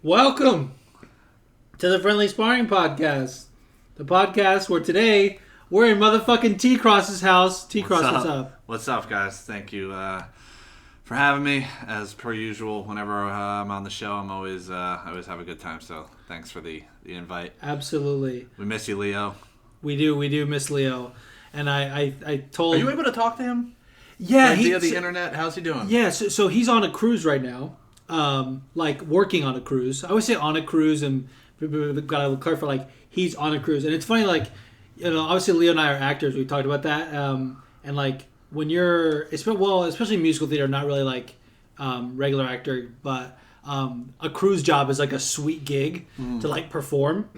Welcome to the Friendly Sparring Podcast. The podcast where today we're in motherfucking T-Cross's house. T-Cross, what's up? What's up, guys? Thank you for having me. As per usual, whenever I'm on the show, I always have a good time. So thanks for the invite. Absolutely. We miss you, Leo. We do miss Leo. And I told... Are you able to talk to him? Yeah. Via the internet? How's he doing? Yeah, so he's on a cruise right now. Working on a cruise. I always say on a cruise, and gotta clarify, he's on a cruise. And it's funny, obviously Leo and I are actors. We talked about that. And when you're, especially musical theater, not really regular actor, but a cruise job is like a sweet gig to perform.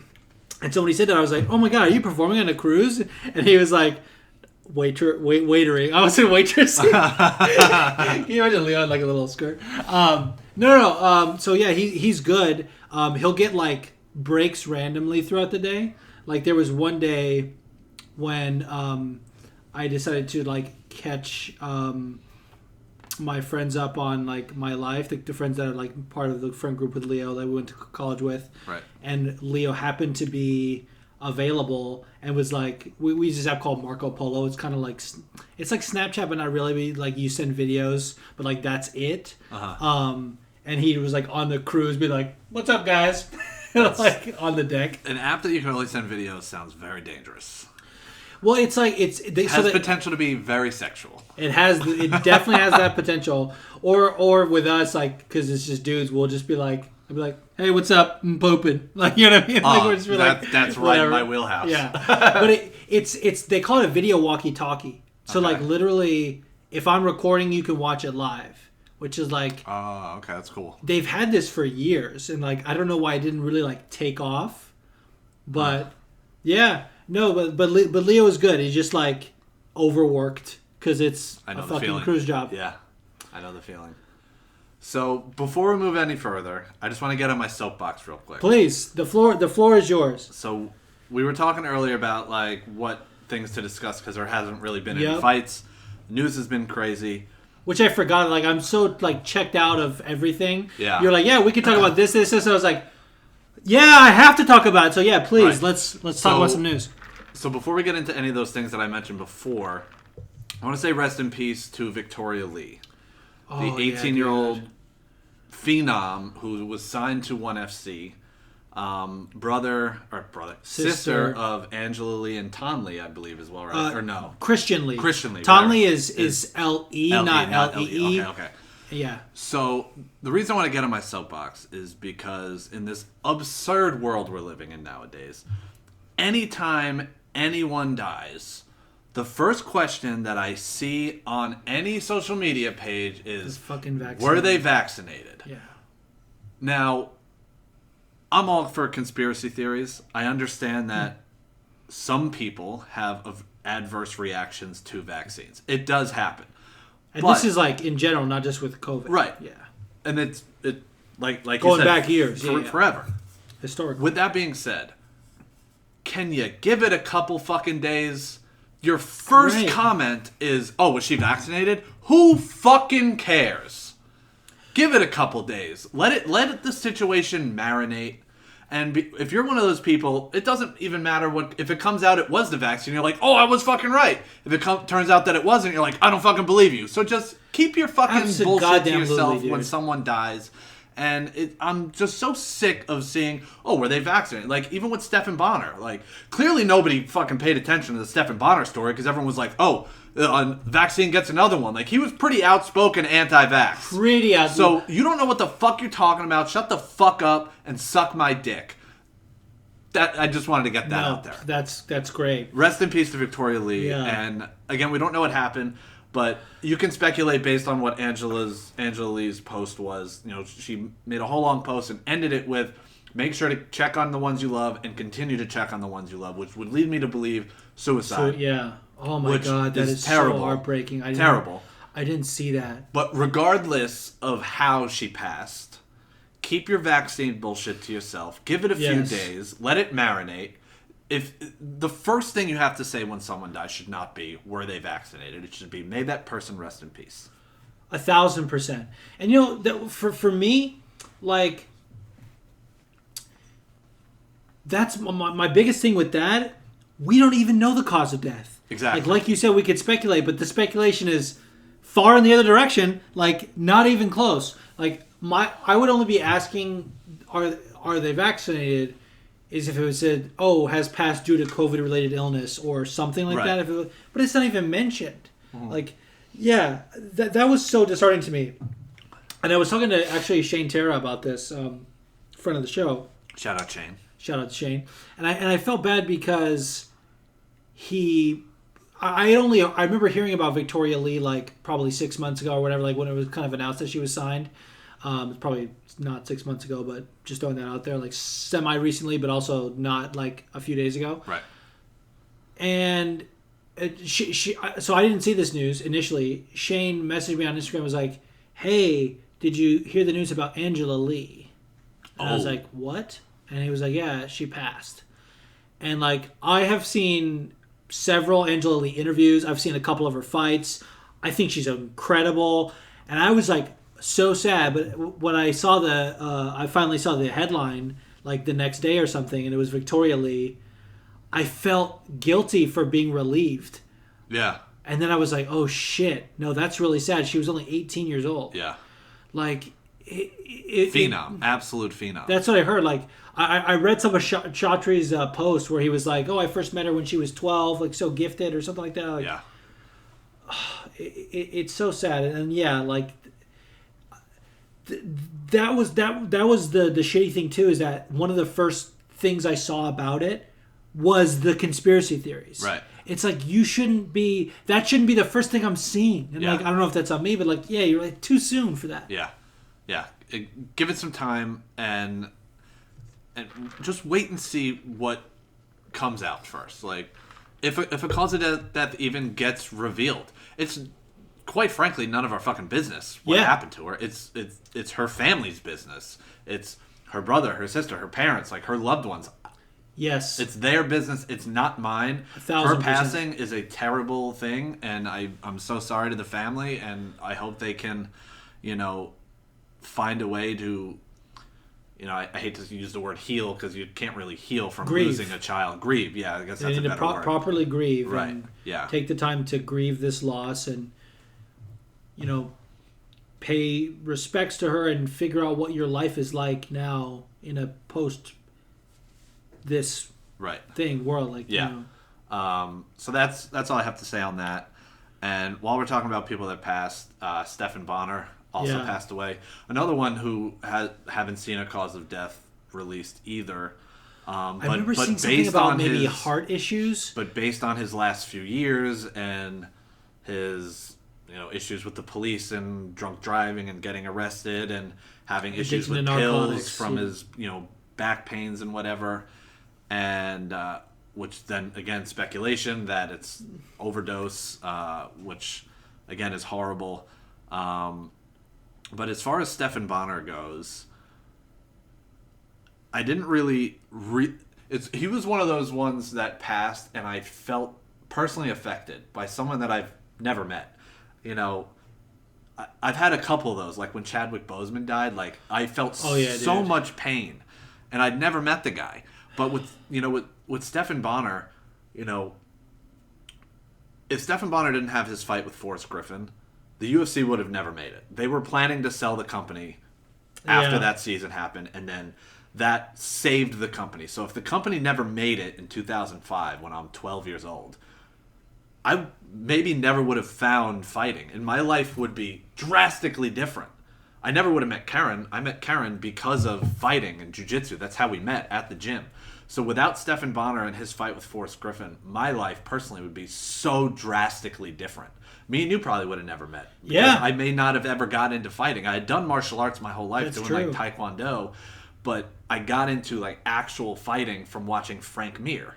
And so when he said that, I was like, oh my God, are you performing on a cruise? And he was like, waitering. I was saying waitress. Can you imagine Leo in a little skirt? No. So yeah, he's good. He'll get breaks randomly throughout the day. There was one day when I decided to catch my friends up on my life, the friends that are part of the friend group with Leo that we went to college with. Right. And Leo happened to be available and was we use this app called Marco Polo. It's kind of it's like Snapchat, but not really. You send videos, but that's it. And he was on the cruise, be like, "What's up, guys?" On the deck. An app that you can only send videos sounds very dangerous. Well, it has potential to be very sexual. It definitely has that potential. Or with us, because it's just dudes, we'll just be I'd be like, "Hey, what's up? I'm pooping." You know what I mean? We're just that's right in my wheelhouse. Yeah. But it's they call it a video walkie-talkie. So literally, if I'm recording, you can watch it live, which is oh, okay, that's cool. They've had this for years, and I don't know why it didn't really take off, but yeah, no, but Leo is good. He's just overworked because it's a fucking cruise job. Yeah, I know the feeling. So before we move any further, I just want to get on my soapbox real quick. Please, the floor is yours. So we were talking earlier about what things to discuss because there hasn't really been any fights. The news has been crazy. Which I forgot. I'm so checked out of everything. Yeah. You're yeah, we can talk about this. I was yeah, I have to talk about it. So yeah, please, right. let's talk about some news. So before we get into any of those things that I mentioned before, I want to say rest in peace to Victoria Lee. The 18-year-old phenom who was signed to ONE FC, sister of Angela Lee and Ton Lee, I believe as well, right? Or no? Christian Lee. Ton Lee is L-E, not L-E-E. Okay. Yeah. So the reason I want to get on my soapbox is because in this absurd world we're living in nowadays, anytime anyone dies, the first question that I see on any social media page is, were they vaccinated? Yeah. Now, I'm all for conspiracy theories. I understand that some people have adverse reactions to vaccines. It does happen. And this is in general, not just with COVID. Right. Yeah. And it's like going you said, back years. Forever. Historically. With that being said, can you give it a couple fucking days? Your first comment is, "Oh, was she vaccinated?" Who fucking cares? Give it a couple days. Let the situation marinate. And if you're one of those people, it doesn't even matter if it comes out it was the vaccine. You're like, "Oh, I was fucking right." If it turns out that it wasn't, you're like, "I don't fucking believe you." So just keep your fucking bullshit to yourself when someone dies. And I'm just so sick of seeing, "Oh, were they vaccinated?" Even with Stephen Bonner. Clearly nobody fucking paid attention to the Stephen Bonner story because everyone was like, "Oh, vaccine gets another one." He was pretty outspoken anti-vax. Pretty outspoken. So you don't know what the fuck you're talking about. Shut the fuck up and suck my dick. I just wanted to get that out there. That's great. Rest in peace to Victoria Lee. Yeah. And again, we don't know what happened. But you can speculate based on what Angela Lee's post was. She made a whole long post and ended it with, "Make sure to check on the ones you love and continue to check on the ones you love," which would lead me to believe suicide. Yeah. Oh my God, that is terrible. So heartbreaking. Terrible. I didn't see that. But regardless of how she passed, keep your vaccine bullshit to yourself. Give it a few days. Let it marinate. If the first thing you have to say when someone dies should not be, "Were they vaccinated?" It should be, "May that person rest in peace." 1,000%. And for me, that's my biggest thing with that. We don't even know the cause of death. Exactly. Like you said, we could speculate, but the speculation is far in the other direction. Like not even close. Like I would only be asking, are they vaccinated? Is if it was said, oh, has passed due to COVID-related illness or something like that. But it's not even mentioned. Mm-hmm. Like, yeah, that was so disheartening to me. And I was talking to actually Shane Terra about this, friend of the show. Shout out Shane. Shout out to Shane. And I felt bad because I remember hearing about Victoria Lee like probably 6 months ago or whatever, like when it was kind of announced that she was signed. It's probably not 6 months ago, but just throwing that out there, like semi recently, but also not like a few days ago. Right. And so I didn't see this news initially. Shane messaged me on Instagram and was like, hey, did you hear the news about Angela Lee? And I was like, what? And he was like, yeah, she passed. And like, I have seen several Angela Lee interviews. I've seen a couple of her fights. I think she's incredible. And I was like, so sad. But when I saw I finally saw the headline like the next day or something, and it was Victoria Lee, I felt guilty for being relieved. Yeah. And then I was like, oh shit, no, that's really sad. She was only 18 years old. Yeah. Like, phenom, absolute phenom. That's what I heard. Like, I read some of Chaudhry's post where he was like, oh, I first met her when she was 12, like so gifted or something like that. Like, yeah. It's so sad. And yeah, like, that was the shitty thing too, is that one of the first things I saw about it was the conspiracy theories. Right. It's like that shouldn't be the first thing I'm seeing. And like, I don't know if that's on me, but like, yeah, you're like too soon for that. Yeah. Yeah. Give it some time and just wait and see what comes out first. Like, if a cause of death even gets revealed, it's quite frankly none of our fucking business what happened to her. It's her family's business. It's her brother, her sister, her parents, like her loved ones. Yes. It's their business. It's not mine. 1,000%. Her passing is a terrible thing, and I'm so sorry to the family, and I hope they can, find a way to, I hate to use the word heal because you can't really heal from losing a child. Grieve, yeah, I guess that's a better word. Properly grieve. Right, and yeah. Take the time to grieve this loss and, pay respects to her and figure out what your life is like now in a post this thing world, like so that's all I have to say on that. And while we're talking about people that passed, Stephan Bonnar also passed away. Another one who haven't seen a cause of death released either. I remember seeing something about maybe heart issues. But based on his last few years and his issues with the police and drunk driving and getting arrested and having issues with pills from his back pains and whatever. And which then again speculation that it's overdose, which again is horrible. But as far as Stephan Bonnar goes, I didn't really he was one of those ones that passed, and I felt personally affected by someone that I've never met. I've had a couple of those, like when Chadwick Boseman died. Like I felt so much pain, and I'd never met the guy. But with Stephan Bonnar, if Stephan Bonnar didn't have his fight with Forrest Griffin, the UFC would have never made it. They were planning to sell the company after that season happened, and then that saved the company. So if the company never made it in 2005, when I'm 12 years old, I maybe never would have found fighting, and my life would be drastically different. I never would have met Karen. I met Karen because of fighting and jiu-jitsu. That's how we met, at the gym. So without Stephan Bonnar and his fight with Forrest Griffin, my life personally would be so drastically different. Me and you probably would have never met. Yeah. I may not have ever got into fighting. I had done martial arts my whole life, That's doing true. like Taekwondo, but I got into like actual fighting from watching Frank Mir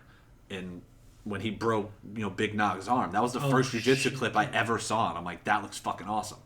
when he broke Big Nog's arm. That was the first jiu-jitsu clip I ever saw, and I'm like, that looks fucking awesome.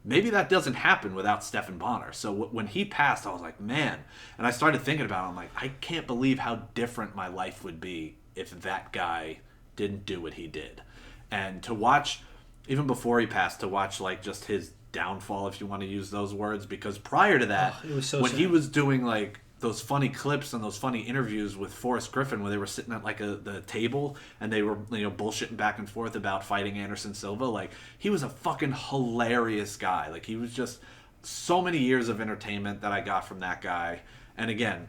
Maybe that doesn't happen without Stephan Bonnar. So when he passed, I was like, man. And I started thinking about it. I'm like, I can't believe how different my life would be if that guy didn't do what he did. And to watch, even before he passed, to watch like just his downfall, if you want to use those words, because prior to that, it was so when sad. he was doing like those funny clips and those funny interviews with Forrest Griffin where they were sitting at like the table and they were bullshitting back and forth about fighting Anderson Silva. Like, he was a fucking hilarious guy. Like, he was just so many years of entertainment that I got from that guy. And again,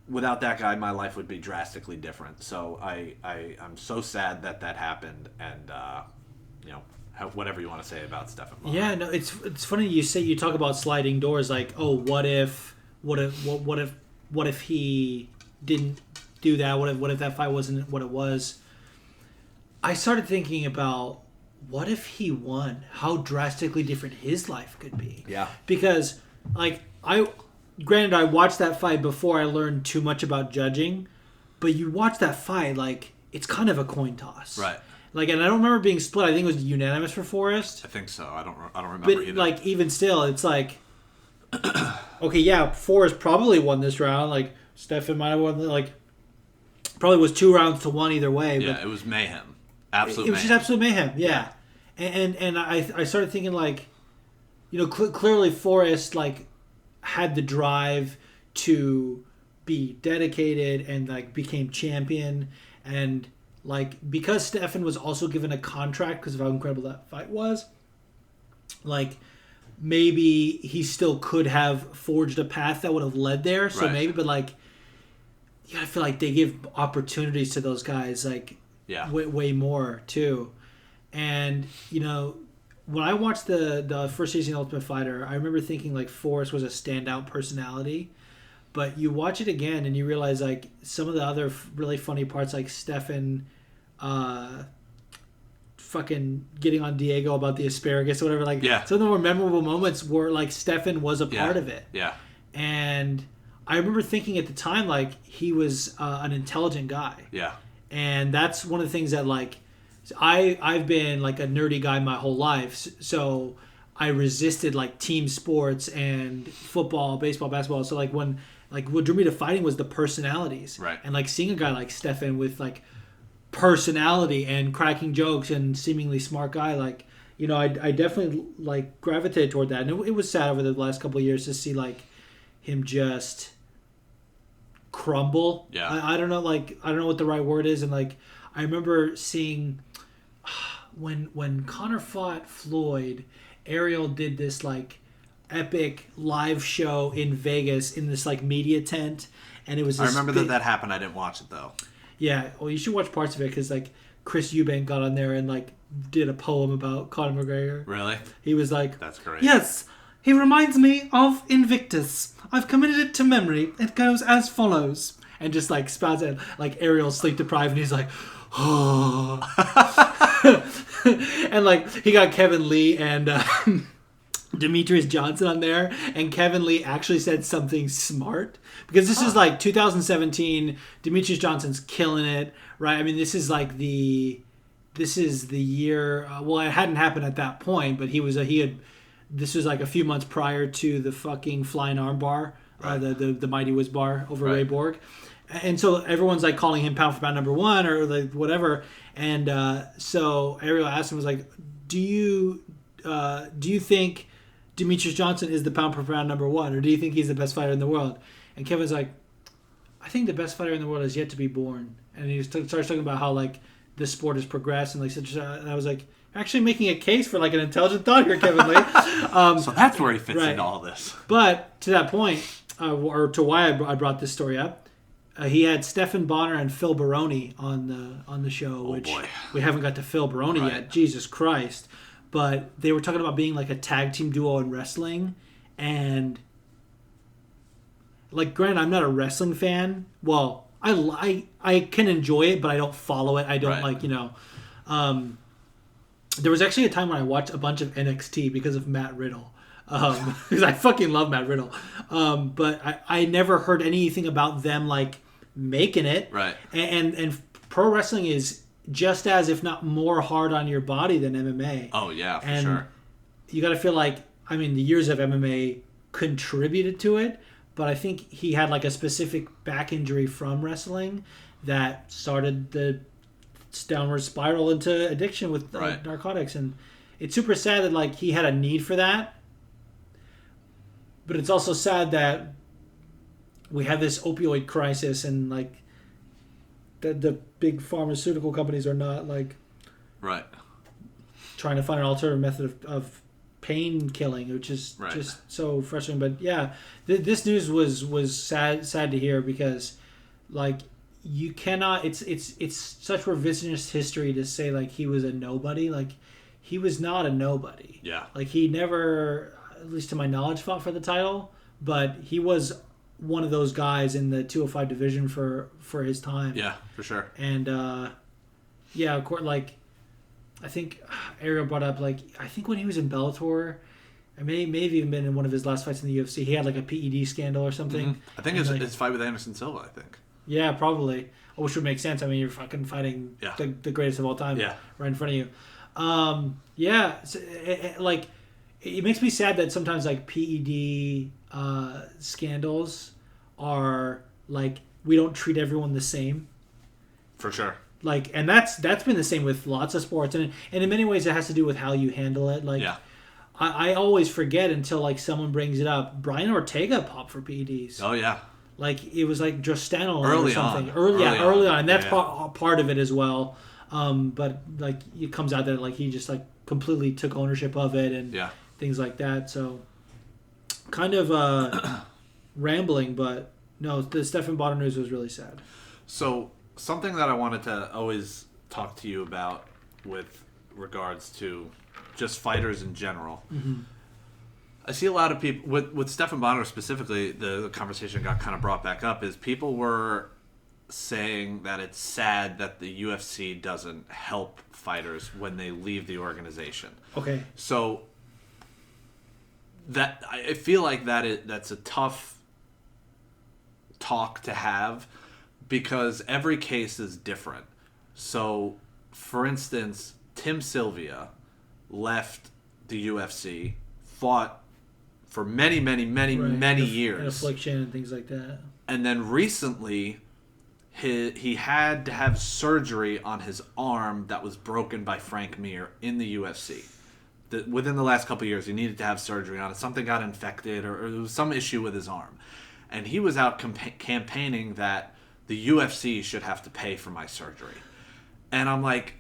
without that guy, my life would be drastically different. So I'm so sad that happened. And whatever you want to say about Stephen Bonner. Yeah, no, it's funny you talk about sliding doors. Like, oh, what if he didn't do that? What if that fight wasn't what it was? I started thinking about what if he won? How drastically different his life could be. Yeah. Because granted, I watched that fight before I learned too much about judging, but you watch that fight, like, it's kind of a coin toss. Right. Like, and I don't remember being split. I think it was unanimous for Forrest. I think so. I don't remember but, either. Like, even still, it's like, okay, yeah, Forrest probably won this round. Like, Stefan might have won. Like, probably was 2-1 either way. Yeah, but it was mayhem. Absolute. It was just absolute mayhem. Yeah, and I started thinking, like, clearly Forrest, like, had the drive to be dedicated and, like, became champion. And, like, because Stefan was also given a contract because of how incredible that fight was, like, maybe he still could have forged a path that would have led there. So right. maybe, but, like, you gotta feel like they give opportunities to those guys, like, way more too. And when I watched the first season of Ultimate Fighter, I remember thinking, like, Forrest was a standout personality. But you watch it again and you realize, like, some of the other really funny parts, like Stefan fucking getting on Diego about the asparagus or whatever. Like, some of the more memorable moments were, like, Stefan was a part of it. Yeah. And I remember thinking at the time, like, he was an intelligent guy. Yeah. And that's one of the things that, like, I've been, like, a nerdy guy my whole life. So I resisted, like, team sports and football, baseball, basketball. So, like, what drew me to fighting was the personalities. Right. And, like, seeing a guy like Stefan with, like, personality and cracking jokes and seemingly smart guy, like, I definitely, like, gravitated toward that. And it was sad over the last couple of years to see, like, him just crumble. Yeah. I don't know, like, I don't know what the right word is. And, like, I remember seeing when Conor fought Floyd, Ariel did this, like, epic live show in Vegas in this, like, media tent, and it was I remember that happened. I didn't watch it though. Yeah, well, you should watch parts of it because, like, Chris Eubank got on there and, like, did a poem about Conor McGregor. Really? He was like, that's great. Yes, he reminds me of Invictus. I've committed it to memory. It goes as follows. And just, like, spouts out, like, Ariel's sleep deprived, and he's like, oh. And, like, he got Kevin Lee and Demetrius Johnson on there, and Kevin Lee actually said something smart, because this is, like, 2017. Demetrius Johnson's killing it, right? I mean, this is the year. Well, it hadn't happened at that point, but this was, like, a few months prior to the fucking flying armbar, right. The Mighty Whiz bar over Ray Borg. And so everyone's, like, calling him pound for pound number one or, like, whatever. And so Ariel asked him, was like, do you think Demetrius Johnson is the pound for pound number one, or do you think he's the best fighter in the world? And Kevin's like, I think the best fighter in the world is yet to be born. And he starts talking about how, like, the sport has progressed and, like, such. And I was like, actually making a case for, like, an intelligent thought here, Kevin Lee. So that's where he fits into all this. But to that point, or to why I brought this story up, he had Stephan Bonner and Phil Baroni on the show, which we haven't got to Phil Baroni yet. Jesus Christ. But they were talking about being, like, a tag team duo in wrestling. And, like, granted, I'm not a wrestling fan. Well, I can enjoy it, but I don't follow it. I don't, like, there was actually a time when I watched a bunch of NXT because of Matt Riddle. Because I fucking love Matt Riddle. But I never heard anything about them, like, making it. Right. And pro wrestling is just as, if not more, hard on your body than MMA. Oh, yeah, for sure. You got to feel like, I mean, the years of MMA contributed to it, but I think he had, like, a specific back injury from wrestling that started the downward spiral into addiction with narcotics. And it's super sad that, like, he had a need for that. But it's also sad that we have this opioid crisis, and like the big pharmaceutical companies are not like right trying to find an alternative method of pain killing, which is just so frustrating. But yeah, this news was sad to hear, because like you cannot. It's such revisionist history to say like he was a nobody. Like he was not a nobody. Yeah. Like he never, at least to my knowledge, fought for the title, but he was one of those guys in the 205 division for his time. Yeah, for sure. And yeah, of course, like I think Ariel brought up, like I think when he was in Bellator, I may have even been in one of his last fights in the UFC, he had like a PED scandal or something. Mm-hmm. I think his fight with Anderson Silva, I think. Yeah, probably. Which would make sense. I mean, you're fucking fighting the greatest of all time right in front of you. Yeah, so like it makes me sad that sometimes like PED scandals are like we don't treat everyone the same. For sure. Like, and that's been the same with lots of sports, and in many ways it has to do with how you handle it. Like, I always forget until like someone brings it up. Brian Ortega popped for PEDs. Oh yeah. Like it was like Justano early or something. On. Early on, and that's part of it as well. But like it comes out that like he just like completely took ownership of it and things like that. So kind of rambling, but no, the Stephan Bonnar news was really sad. So something that I wanted to always talk to you about with regards to just fighters in general. Mm-hmm. I see a lot of people with Stephan Bonnar specifically. The conversation got kind of brought back up. Is people were saying that it's sad that the UFC doesn't help fighters when they leave the organization. Okay. So that I feel like that's a tough talk to have because every case is different. So, for instance, Tim Sylvia left the UFC, fought for many years. And affliction and things like that. And then recently, he had to have surgery on his arm that was broken by Frank Mir in the UFC. Within the last couple of years, he needed to have surgery on it. Something got infected or there was some issue with his arm. And he was out campaigning that the UFC should have to pay for my surgery. And I'm like,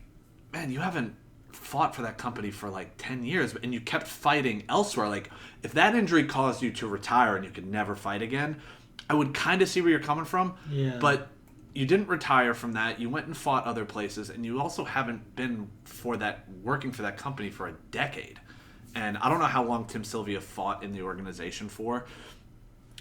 man, you haven't fought for that company for like 10 years and you kept fighting elsewhere. Like, if that injury caused you to retire and you could never fight again, I would kind of see where you're coming from. Yeah. But you didn't retire from that. You went and fought other places, and you also haven't been working for that company for a decade. And I don't know how long Tim Sylvia fought in the organization for.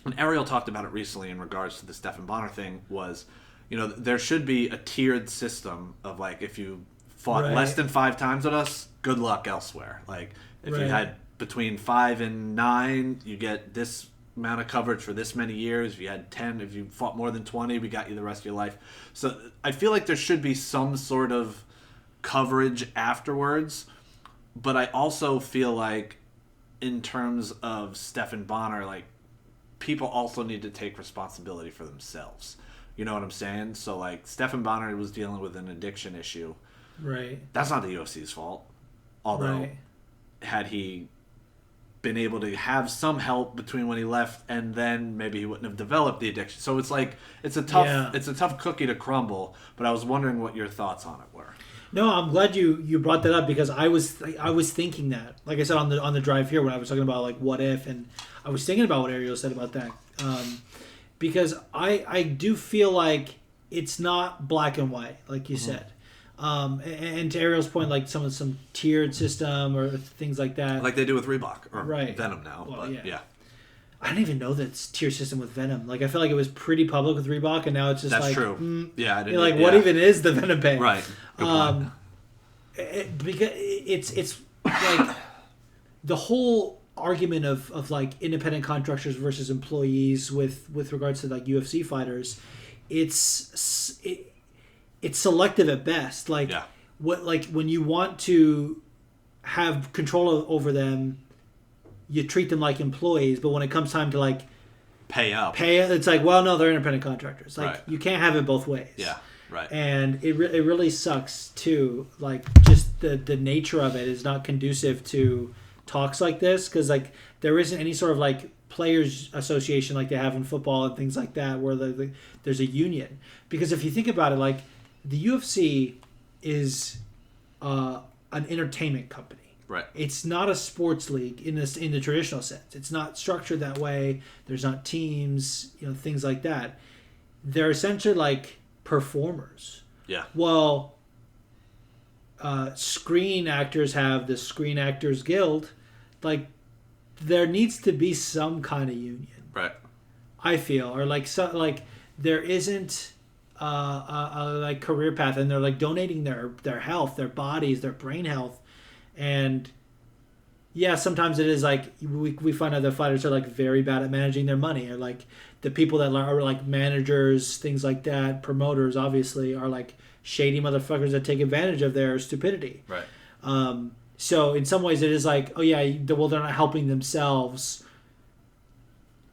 And Ariel talked about it recently in regards to the Stephan Bonnar thing was, there should be a tiered system of like, if you fought less than 5 times with us, good luck elsewhere. Like if you had between 5 and 9, you get this amount of coverage for this many years. If you had 10, if you fought more than 20, we got you the rest of your life. So I feel like there should be some sort of coverage afterwards. But I also feel like in terms of Stephan Bonnar, like people also need to take responsibility for themselves. You know what I'm saying? So like Stephan Bonnar was dealing with an addiction issue. Right. That's not the UFC's fault. Although had he been able to have some help between when he left and then maybe he wouldn't have developed the addiction. So it's like it's a tough cookie to crumble, but I was wondering what your thoughts on it were. No, I'm glad you brought that up because I was thinking that. Like I said on the drive here when I was talking about like what if, and I was thinking about what Ariel said about that. Because I do feel like it's not black and white, like you said. And to Ariel's point, like some tiered system or things like that, like they do with Reebok or Venom now. Well, but yeah, I don't even know that tier system with Venom. Like I feel like it was pretty public with Reebok, and now it's just that's true. I didn't. What even is the Venom pay? Right. Good point. Because it's like the whole argument of like independent contractors versus employees with regards to like UFC fighters, it's selective at best. Like when you want to have control over them, you treat them like employees, but when it comes time to like pay up, it's like, well, no, they're independent contractors. Like you can't have it both ways. Yeah. Right. And it really sucks too. Like just the nature of it is not conducive to talks like this because like there isn't any sort of like players association like they have in football and things like that, where there's a union. Because if you think about it, like the UFC is an entertainment company. Right. It's not a sports league in the traditional sense. It's not structured that way. There's not teams, things like that. They're essentially like performers. Yeah. Well, screen actors have the Screen Actors Guild. Like, there needs to be some kind of union. Right. I feel, or there isn't a career path, and they're like donating their health, their bodies, their brain health, and yeah, sometimes it is like we find out the fighters are like very bad at managing their money, or like the people that are like managers, things like that, promoters obviously are like shady motherfuckers that take advantage of their stupidity. Right. So in some ways it is like, oh yeah, well they're not helping themselves.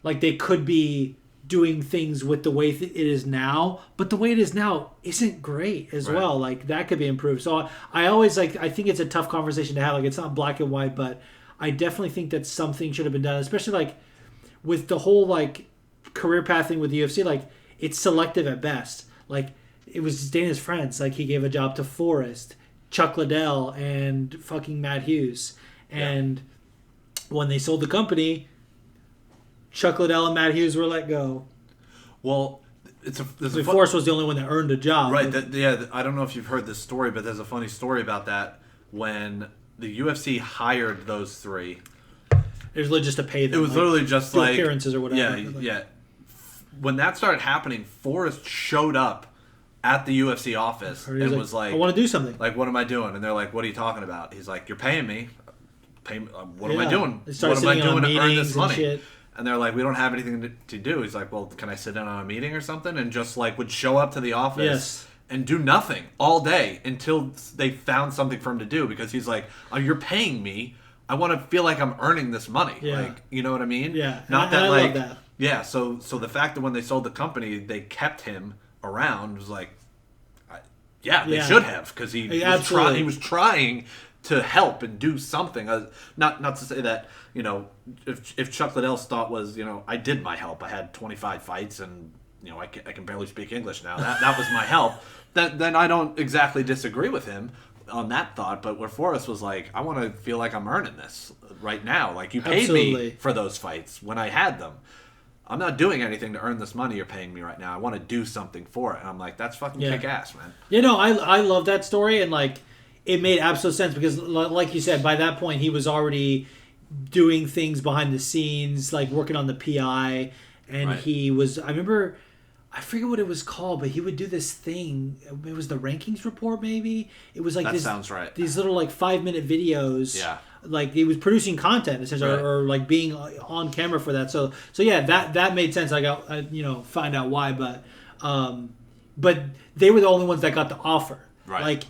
Like they could be doing things with the way it is now, but the way it is now isn't great as well. Like that could be improved. So I always I think it's a tough conversation to have. Like it's not black and white, but I definitely think that something should have been done, especially like with the whole like career pathing with the UFC. Like it's selective at best. Like it was Dana's friends. Like he gave a job to Forrest, Chuck Liddell, and fucking Matt Hughes. And when they sold the company, Chuck Liddell and Matt Hughes were let go. Well, Forrest was the only one that earned a job. Right. I don't know if you've heard this story, but there's a funny story about that. When the UFC hired those three, it was literally just to pay them. It was literally just like appearances or whatever. Yeah. When that started happening, Forrest showed up at the UFC office and was like, I want to do something. Like, what am I doing? And they're like, what are you talking about? He's like, you're paying me. What am I doing? What am I doing to earn this money? Shit. And they're like, we don't have anything to do. He's like, well, can I sit in on a meeting or something? And just like would show up to the office and do nothing all day until they found something for him to do, because he's like, oh, you're paying me. I want to feel like I'm earning this money. Yeah. Like, you know what I mean? Yeah. Not I like, love that. Yeah. So the fact that when they sold the company, they kept him around was like, they should have, because he was trying to help and do something. Not to say that, if Chuck Liddell's thought was, I did my help. I had 25 fights and, I can barely speak English now. That was my help. Then I don't exactly disagree with him on that thought. But where Forrest was like, I want to feel like I'm earning this right now. Like, you paid me for those fights when I had them. I'm not doing anything to earn this money you're paying me right now. I want to do something for it. And I'm like, that's fucking kick ass, man. I love that story, and like it made absolute sense, because like you said, by that point he was already doing things behind the scenes, like working on the PI, and he was, I forget what it was called, but he would do this thing. It was the rankings report, maybe. It was like sounds right. These little like 5-minute videos. Yeah. Like he was producing content essentially, or like being on camera for that. So yeah, that made sense. I got find out why, but they were the only ones that got the offer. Right. Like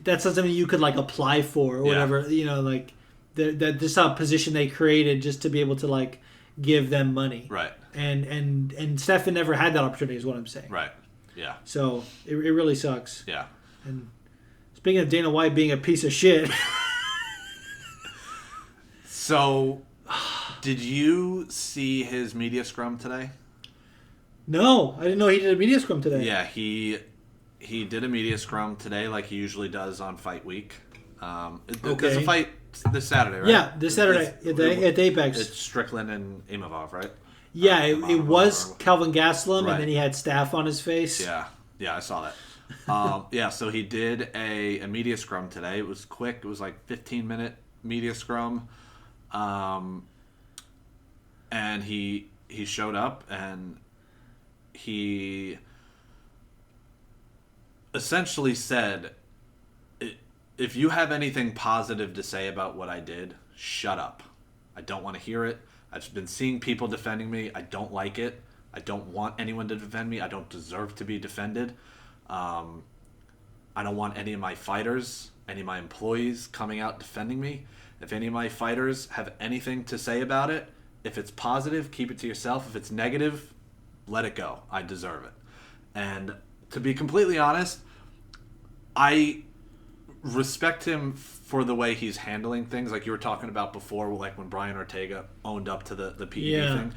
that's something you could like apply for or whatever. Like that this position they created just to be able to like give them money. Right. And Stefan never had that opportunity, is what I'm saying. Right. Yeah. So it really sucks. Yeah. And speaking of Dana White being a piece of shit. So, did you see his media scrum today? No, I didn't know he did a media scrum today. Yeah, he did a media scrum today, like he usually does on Fight Week. There's a fight this Saturday, right? Yeah, this Saturday at Apex. It's Strickland and Imavov, right? Yeah, it was Kelvin Gastelum, and then he had staph on his face. Yeah, I saw that. So he did a media scrum today. It was quick. It was like 15-minute media scrum. And he showed up, and he essentially said, if you have anything positive to say about what I did, shut up. I don't want to hear it. I've been seeing people defending me. I don't like it. I don't want anyone to defend me. I don't deserve to be defended. I don't want any of my fighters, any of my employees coming out defending me. If any of my fighters have anything to say about it, if it's positive, keep it to yourself. If it's negative, let it go. I deserve it. And to be completely honest, I respect him for the way he's handling things, like you were talking about before, like when Brian Ortega owned up to the PED thing.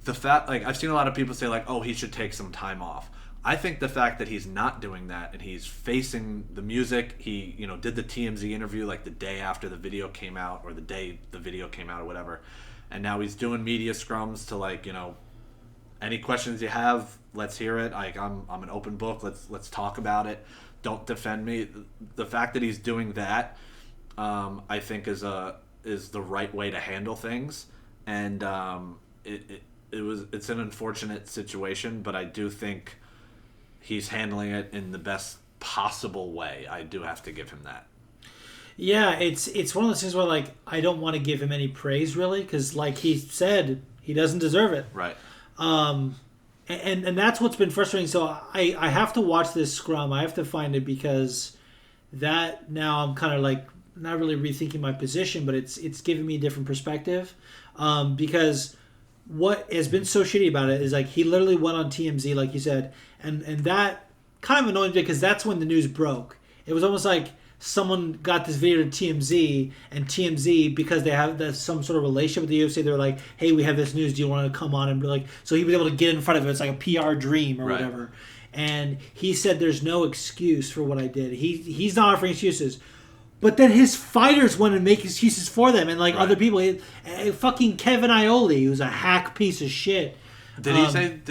The fact, like, I've seen a lot of people say, like, oh, he should take some time off. I think the fact that he's not doing that and he's facing the music, he, did the TMZ interview like the day after the video came out, or the day the video came out or whatever, and now he's doing media scrums to, like, any questions you have, let's hear it. Like, I'm an open book. Let's talk about it. Don't defend me. The fact that he's doing that, I think is the right way to handle things, and it's an unfortunate situation, but I do think he's handling it in the best possible way. I do have to give him that. Yeah, it's one of those things where, like, I don't want to give him any praise, really, because, like he said, he doesn't deserve it. Right. And that's what's been frustrating. So I have to watch this scrum. I have to find it, because that now I'm kind of like not really rethinking my position, but it's giving me a different perspective. Because what has been so shitty about it is, like, he literally went on TMZ, like you said, and that kind of annoyed me, because that's when the news broke. It was almost like someone got this video to TMZ, and TMZ, because they have some sort of relationship with the UFC, they're like, hey, we have this news, do you want to come on? And be like, so he was able to get in front of it. It's like a PR dream or whatever. And he said, there's no excuse for what I did. He's not offering excuses. But then his fighters want to make excuses for them, and, like, other people. Fucking Kevin Iole, who's a hack piece of shit. Did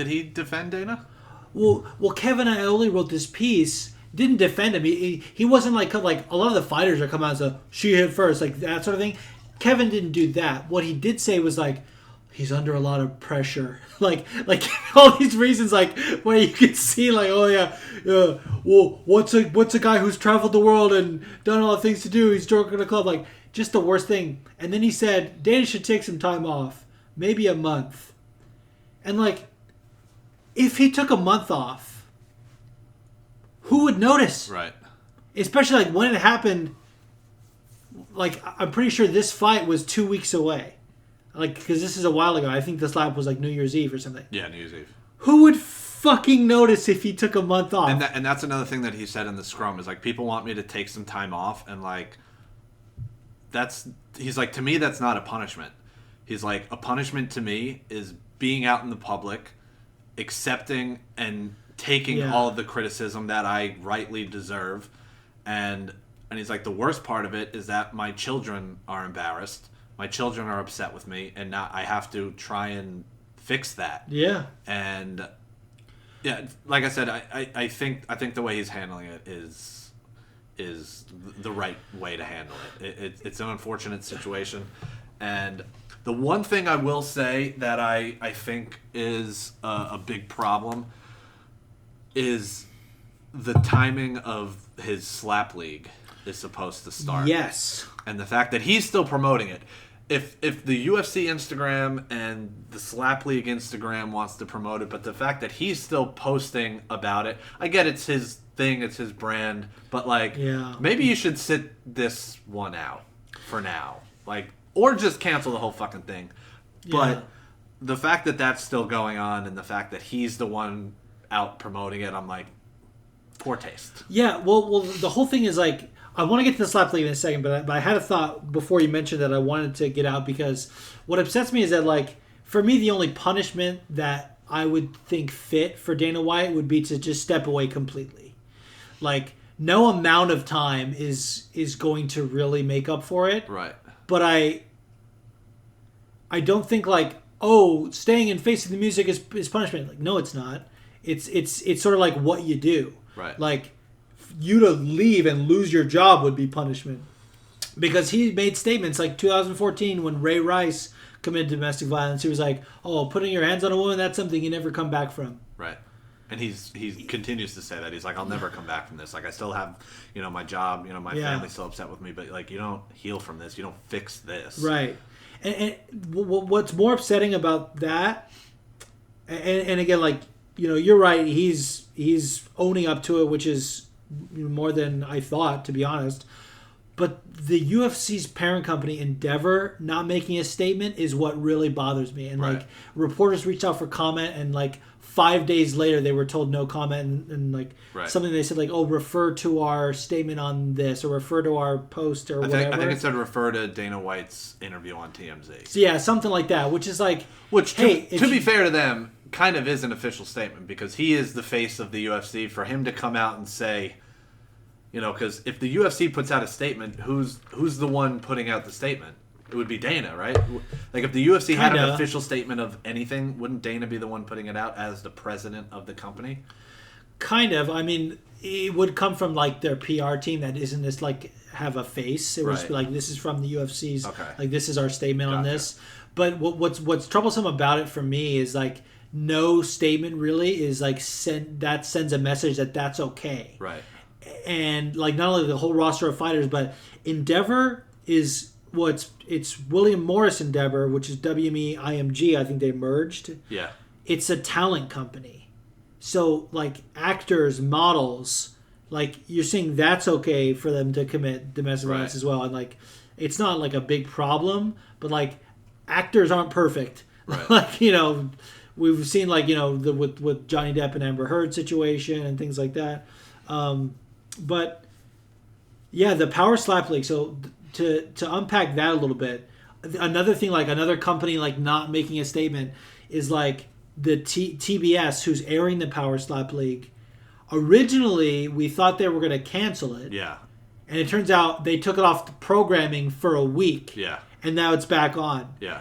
he defend Dana? Well, Kevin Iole wrote this piece, didn't defend him. He wasn't like a lot of the fighters are coming out and say, she hit first, like that sort of thing. Kevin didn't do that. What he did say was, like, he's under a lot of pressure. like all these reasons, like, where you can see, like, oh yeah, well, what's a guy who's traveled the world and done all the things to do? He's drunk in a club, like, just the worst thing. And then he said Dana should take some time off, maybe a month. And, like, if he took a month off, who would notice? Right. Especially, like, when it happened. Like, I'm pretty sure this fight was 2 weeks away. Like, because this is a while ago. I think the slap was like New Year's Eve or something. Yeah, New Year's Eve. Who would fucking notice if he took a month off? And that's another thing that he said in the scrum is, like, people want me to take some time off, and, like, he's like, to me, that's not a punishment. He's like, a punishment to me is being out in the public, accepting and taking all of the criticism that I rightly deserve, and he's like, the worst part of it is that my children are embarrassed. My children are upset with me, and now I have to try and fix that. Yeah. And yeah, like I said, I think the way he's handling it is the right way to handle it. It's an unfortunate situation, and the one thing I will say that I think is a big problem is the timing of his slap league is supposed to start. Yes. And the fact that he's still promoting it. If the UFC Instagram and the Slap League Instagram wants to promote it, but the fact that he's still posting about it, I get it's his thing, it's his brand, but, like, maybe you should sit this one out for now. Like, or just cancel the whole fucking thing. But the fact that that's still going on, and the fact that he's the one out promoting it, I'm like, poor taste. Yeah, well, the whole thing is, like, I want to get to the slap league in a second, but I had a thought before you mentioned that I wanted to get out, because what upsets me is that, like, for me, the only punishment that I would think fit for Dana White would be to just step away completely. Like, no amount of time is going to really make up for it. Right. But I don't think, like, oh, staying and facing the music is punishment. Like, no, it's not. It's sort of like what you do. Right. Like, you to leave and lose your job would be punishment. Because he made statements like 2014 when Ray Rice committed domestic violence. He was like, oh, putting your hands on a woman, that's something you never come back from. Right. And he continues to say that. He's like, I'll never come back from this. Like, I still have, my job, my family's still upset with me, but, like, you don't heal from this. You don't fix this. Right. And what's more upsetting about that, and again, like, you're right, he's owning up to it, which is more than I thought, to be honest. But the UFC's parent company, Endeavor, not making a statement is what really bothers me. And Right. like reporters reached out for comment, and like 5 days later they were told no comment, and like Right. something they said like, oh, refer to our statement on this or refer to our post or whatever. I think it said refer to Dana White's interview on TMZ. So yeah, something like that, which is like, Which, hey, to be fair to them, kind of is an official statement because he is the face of the UFC. For him to come out and say, you know, because if the UFC puts out a statement, who's the one putting out the statement? It would be Dana, right? Like if the UFC had an Kinda. official statement of anything, wouldn't Dana be the one putting it out as the president of the company? kind of. I mean, it would come from like their PR team that isn't just like have a face. It would just be Right. like, this is from the UFC's. Okay. Like this is our statement on Gotcha. this. But what's troublesome about it for me is like no statement really is like that sends a message that that's okay. Right. And like not only the whole roster of fighters, but Endeavor is it's William Morris Endeavor, which is WME IMG. I think they merged. Yeah. It's a talent company. So like actors, models, like you're saying that's okay for them to commit domestic violence Right. as well, and like it's not like a big problem, but like actors aren't perfect. Right. Like you know, we've seen like you know with Johnny Depp and Amber Heard situation and things like that. But yeah, the Power Slap League. So to unpack that a little bit, another thing like another company like not making a statement is like the TBS who's airing the Power Slap League. Originally, we thought they were going to cancel it, Yeah. and it turns out they took it off the programming for a week, Yeah. and now it's back on. Yeah.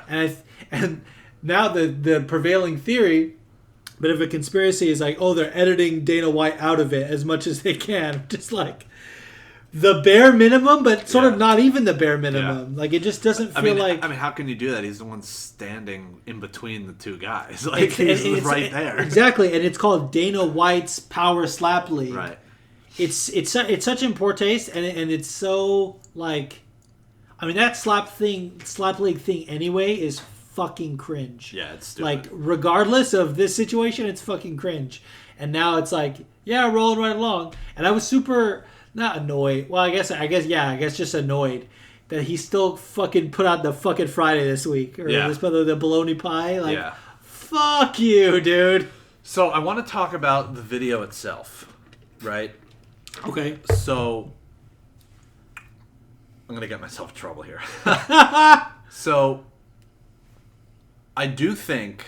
And now the prevailing theory, bit of a conspiracy, is like, oh, they're editing Dana White out of it as much as they can, just like the bare minimum, but sort Yeah. of not even the bare minimum. Like it just doesn't feel like. I mean, how can you do that? He's the one standing in between the two guys. Like he's it's- right there. Exactly, and it's called Dana White's Power Slap League. Right. It's such in poor taste, and it's so like, I mean that slap league thing anyway is fucking cringe. Yeah, it's stupid. Like regardless of this situation, it's fucking cringe. And now it's like, yeah, rolling right along. And I was super not annoyed. Well, I guess just annoyed that he still fucking put out the fucking Friday this week or Yeah. the bologna pie. Like, Yeah. fuck you, dude. So I want to talk about the video itself, right? Okay. So I'm gonna get myself in trouble here. So I do think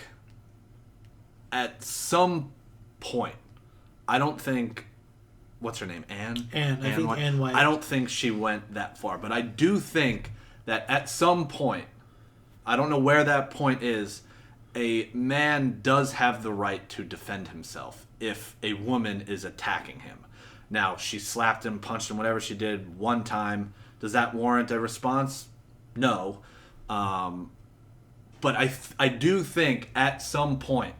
at some point, I don't think what's her name, Anne. I think Anne White. I don't think she went that far, but I do think that at some point, I don't know where that point is, a man does have the right to defend himself if a woman is attacking him. Now, she slapped him, punched him, whatever she did one time. Does that warrant a response? No. But I do think at some point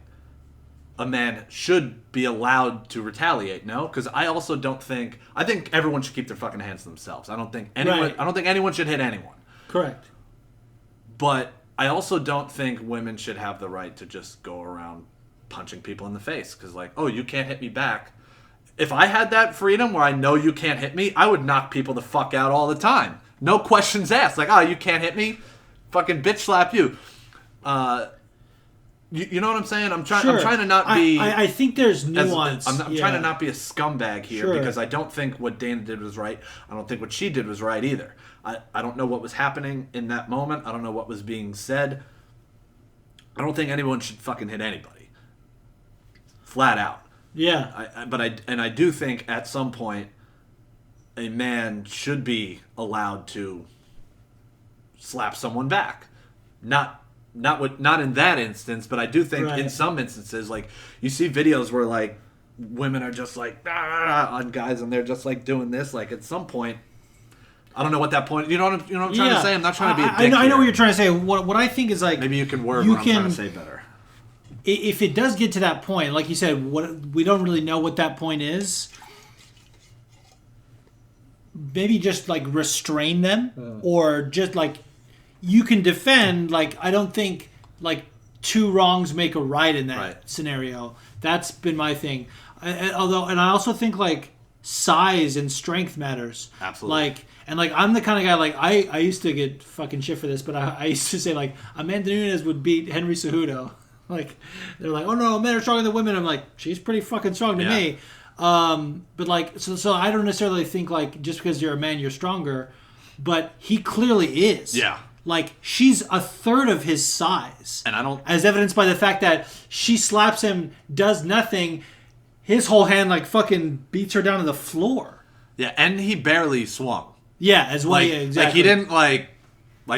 a man should be allowed to retaliate. No, because I also don't think I think everyone should keep their fucking hands to themselves. I don't think anyone. Right. I don't think anyone should hit anyone. Correct. But I also don't think women should have the right to just go around punching people in the face because, like, oh, you can't hit me back. If I had that freedom where I know you can't hit me, I would knock people the fuck out all the time. No questions asked. Like, oh, you can't hit me? Fucking bitch slap you. You know what I'm saying? I'm trying to not be... I think there's nuance. I'm trying to not be a scumbag here Sure. because I don't think what Dana did was right. I don't think what she did was right either. I don't know what was happening in that moment. I don't know what was being said. I don't think anyone should fucking hit anybody. Flat out. Yeah. I do think at some point a man should be allowed to slap someone back. Not in that instance, but I do think Right. in some instances, like you see videos where like women are just like on guys and they're just like doing this. Like at some point, I don't know what that point. You know what I'm trying to say. I'm not trying to be a dick I know here. what you're trying to say. What I think is like Maybe you can word you what I'm trying to say better. If it does get to that point, like you said, we don't really know what that point is. Maybe just like restrain them, or just like you can defend. Like I don't think like two wrongs make a right in that Right. scenario. That's been my thing. And I also think like size and strength matters. Absolutely. Like I'm the kind of guy like I used to get fucking shit for this, but I used to say like Amanda Nunes would beat Henry Cejudo. Like they're like, oh no, men are stronger than women. I'm like, she's pretty fucking strong to me. But like so I don't necessarily think like just because you're a man you're stronger, but he clearly is. Yeah. Like she's a third of his size, And I don't, as evidenced by the fact that she slaps him, does nothing. His whole hand like fucking beats her down to the floor. yeah, and he barely swung. Yeah, as well. Like, Yeah, exactly. like he didn't like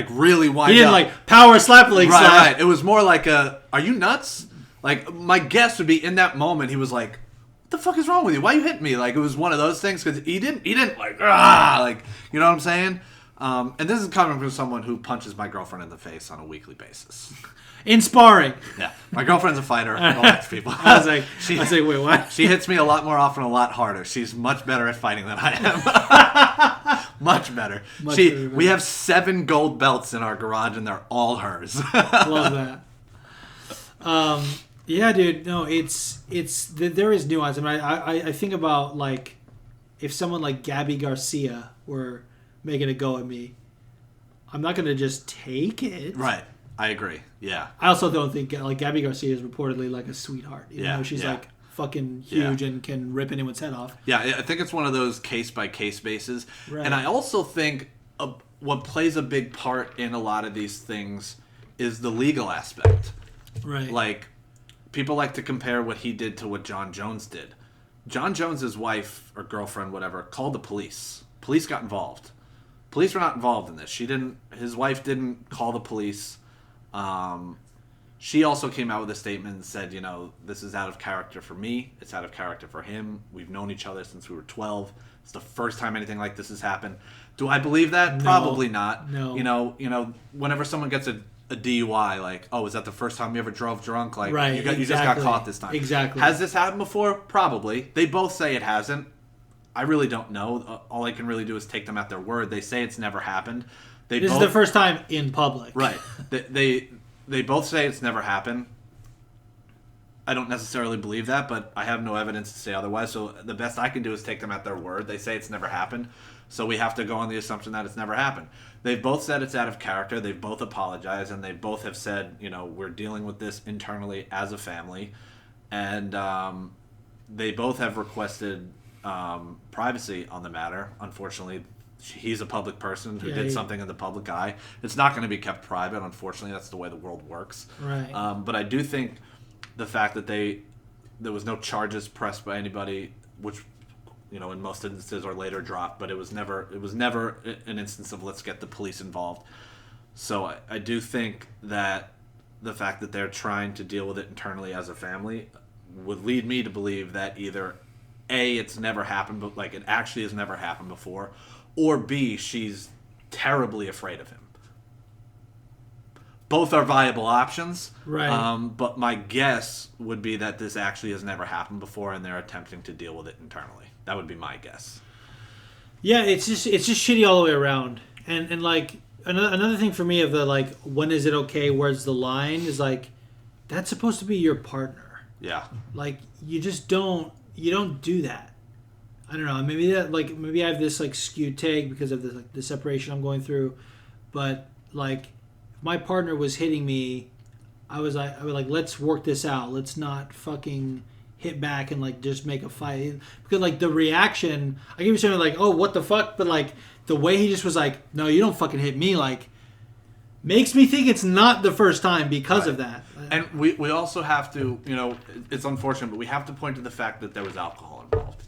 really wind He didn't up. like power slap leg slap. Right. It was more like are you nuts? Like my guess would be in that moment he was like, what the fuck is wrong with you? Why are you hitting me? Like it was one of those things because he didn't like you know what I'm saying? And this is coming from someone who punches my girlfriend in the face on a weekly basis. In sparring. Yeah, my girlfriend's a fighter. Don't watch people. I was like, wait, what? She hits me a lot more often, a lot harder. She's much better at fighting than I am. Much better. We have 7 gold belts in our garage, and they're all hers. Love that. Yeah, dude. No, there is nuance. I mean, I think about like if someone like Gabby Garcia were making a go at me, I'm not gonna just take it. Right. I agree. Yeah. I also don't think like Gabby Garcia is reportedly like a sweetheart. Even though she's like fucking huge and can rip anyone's head off. Yeah, I think it's one of those case by case bases. Right. And I also think what plays a big part in a lot of these things is the legal aspect. Right. Like people like to compare what he did to what John Jones did. John Jones's wife or girlfriend, whatever, called the police. Police got involved. Police were not involved in this. His wife didn't call the police. She also came out with a statement and said, you know, this is out of character for me. It's out of character for him. We've known each other since we were 12. It's the first time anything like this has happened. Do I believe that? No. Probably not. No. You know, whenever someone gets a DUI, like, oh, is that the first time you ever drove drunk? Like, right, you just got caught this time. Exactly. Has this happened before? Probably. They both say it hasn't. I really don't know. All I can really do is take them at their word. They say it's never happened. This is the first time in public. Right. They both say it's never happened. I don't necessarily believe that, but I have no evidence to say otherwise. So the best I can do is take them at their word. They say it's never happened. So we have to go on the assumption that it's never happened. They've both said it's out of character. They've both apologized, and they both have said, you know, we're dealing with this internally as a family. And they both have requested privacy on the matter. Unfortunately, he's a public person who did something in the public eye. It's not going to be kept private. Unfortunately, that's the way the world works. Right. But I do think the fact that there was no charges pressed by anybody, which, you know, in most instances are later dropped, but it was never an instance of let's get the police involved. So I do think that the fact that they're trying to deal with it internally as a family would lead me to believe that either A, it's never happened, but like it actually has never happened before, or B, she's terribly afraid of him. Both are viable options. Right. But my guess would be that this actually has never happened before, and they're attempting to deal with it internally. That would be my guess. Yeah, it's just shitty all the way around. And like another thing for me of the like when is it okay, where's the line is like that's supposed to be your partner. Yeah. Like you don't do that. I don't know. Maybe I have this like skewed take because of the separation I'm going through, but like if my partner was hitting me, I would like let's work this out. Let's not fucking hit back and like just make a fight because like the reaction I give you something like oh what the fuck, but like the way he just was like no you don't fucking hit me like makes me think it's not the first time because of that. And we also have to, you know, it's unfortunate, but we have to point to the fact that there was alcohol involved.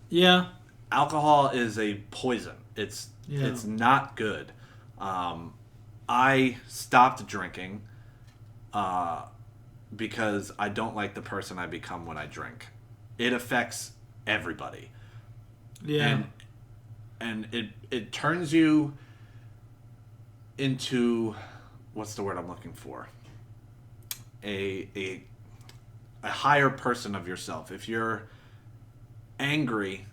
Yeah. Alcohol is a poison. It's not good. I stopped drinking because I don't like the person I become when I drink. It affects everybody. Yeah. And it turns you into, what's the word I'm looking for? A higher person of yourself. If you're angry,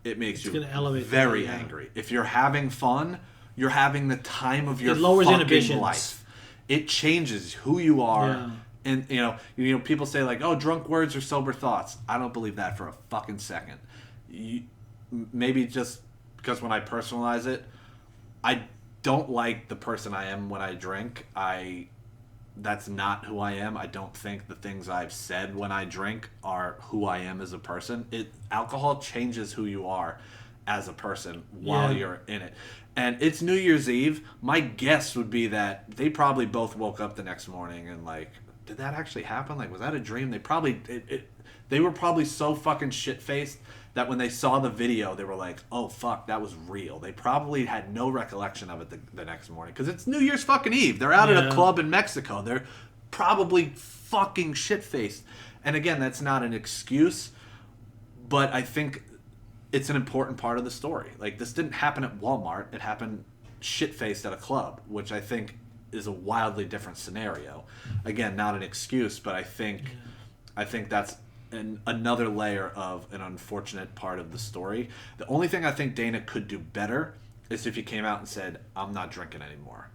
it makes you very angry. If you're having fun, you're having the time of your fucking life. It changes who you are. Yeah. And you know, people say like, "Oh, drunk words are sober thoughts." I don't believe that for a fucking second. maybe just because when I personalize it, I don't like the person I am when I drink. That's not who I am. I don't think the things I've said when I drink are who I am as a person. Alcohol changes who you are as a person while you're in it. And it's New Year's Eve. My guess would be that they probably both woke up the next morning and like, did that actually happen? Like, was that a dream? They were probably so fucking shit-faced that when they saw the video, they were like, oh, fuck, that was real. They probably had no recollection of it the next morning. Because it's New Year's fucking Eve. They're out at a club in Mexico. They're probably fucking shit-faced. And again, that's not an excuse, but I think it's an important part of the story. Like, this didn't happen at Walmart. It happened shit-faced at a club, which I think is a wildly different scenario. Again, not an excuse, but I think that's another layer of an unfortunate part of the story. The only thing I think Dana could do better is if he came out and said, I'm not drinking anymore.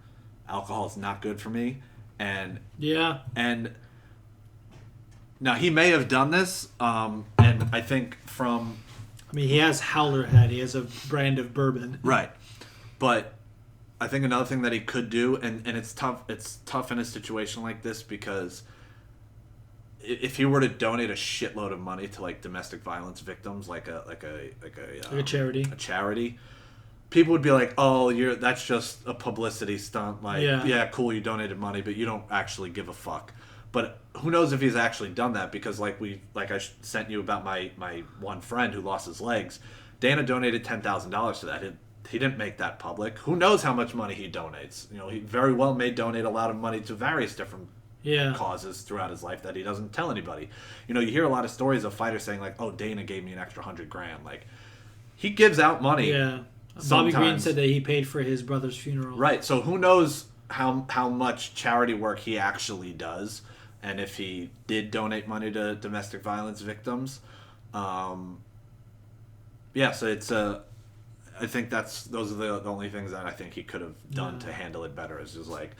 Alcohol is not good for me. And now he may have done this, and I think he has Howler Head. He has a brand of bourbon. Right. But I think another thing that he could do, and it's tough in a situation like this, because if he were to donate a shitload of money to like domestic violence victims, like a charity, people would be like, "Oh, that's just a publicity stunt." Like, yeah, cool, you donated money, but you don't actually give a fuck. But who knows if he's actually done that? Because like I sent you about my one friend who lost his legs. Dana donated $10,000 to that. He didn't make that public. Who knows how much money he donates? He very well may donate a lot of money to various different causes throughout his life that he doesn't tell anybody. You hear a lot of stories of fighters saying like, "Oh, Dana gave me an extra $100,000." Like, he gives out money. Yeah, Bobby Green said that he paid for his brother's funeral. Right. So who knows how much charity work he actually does, and if he did donate money to domestic violence victims. So it's I think those are the only things that I think he could have done to handle it better. Is just like,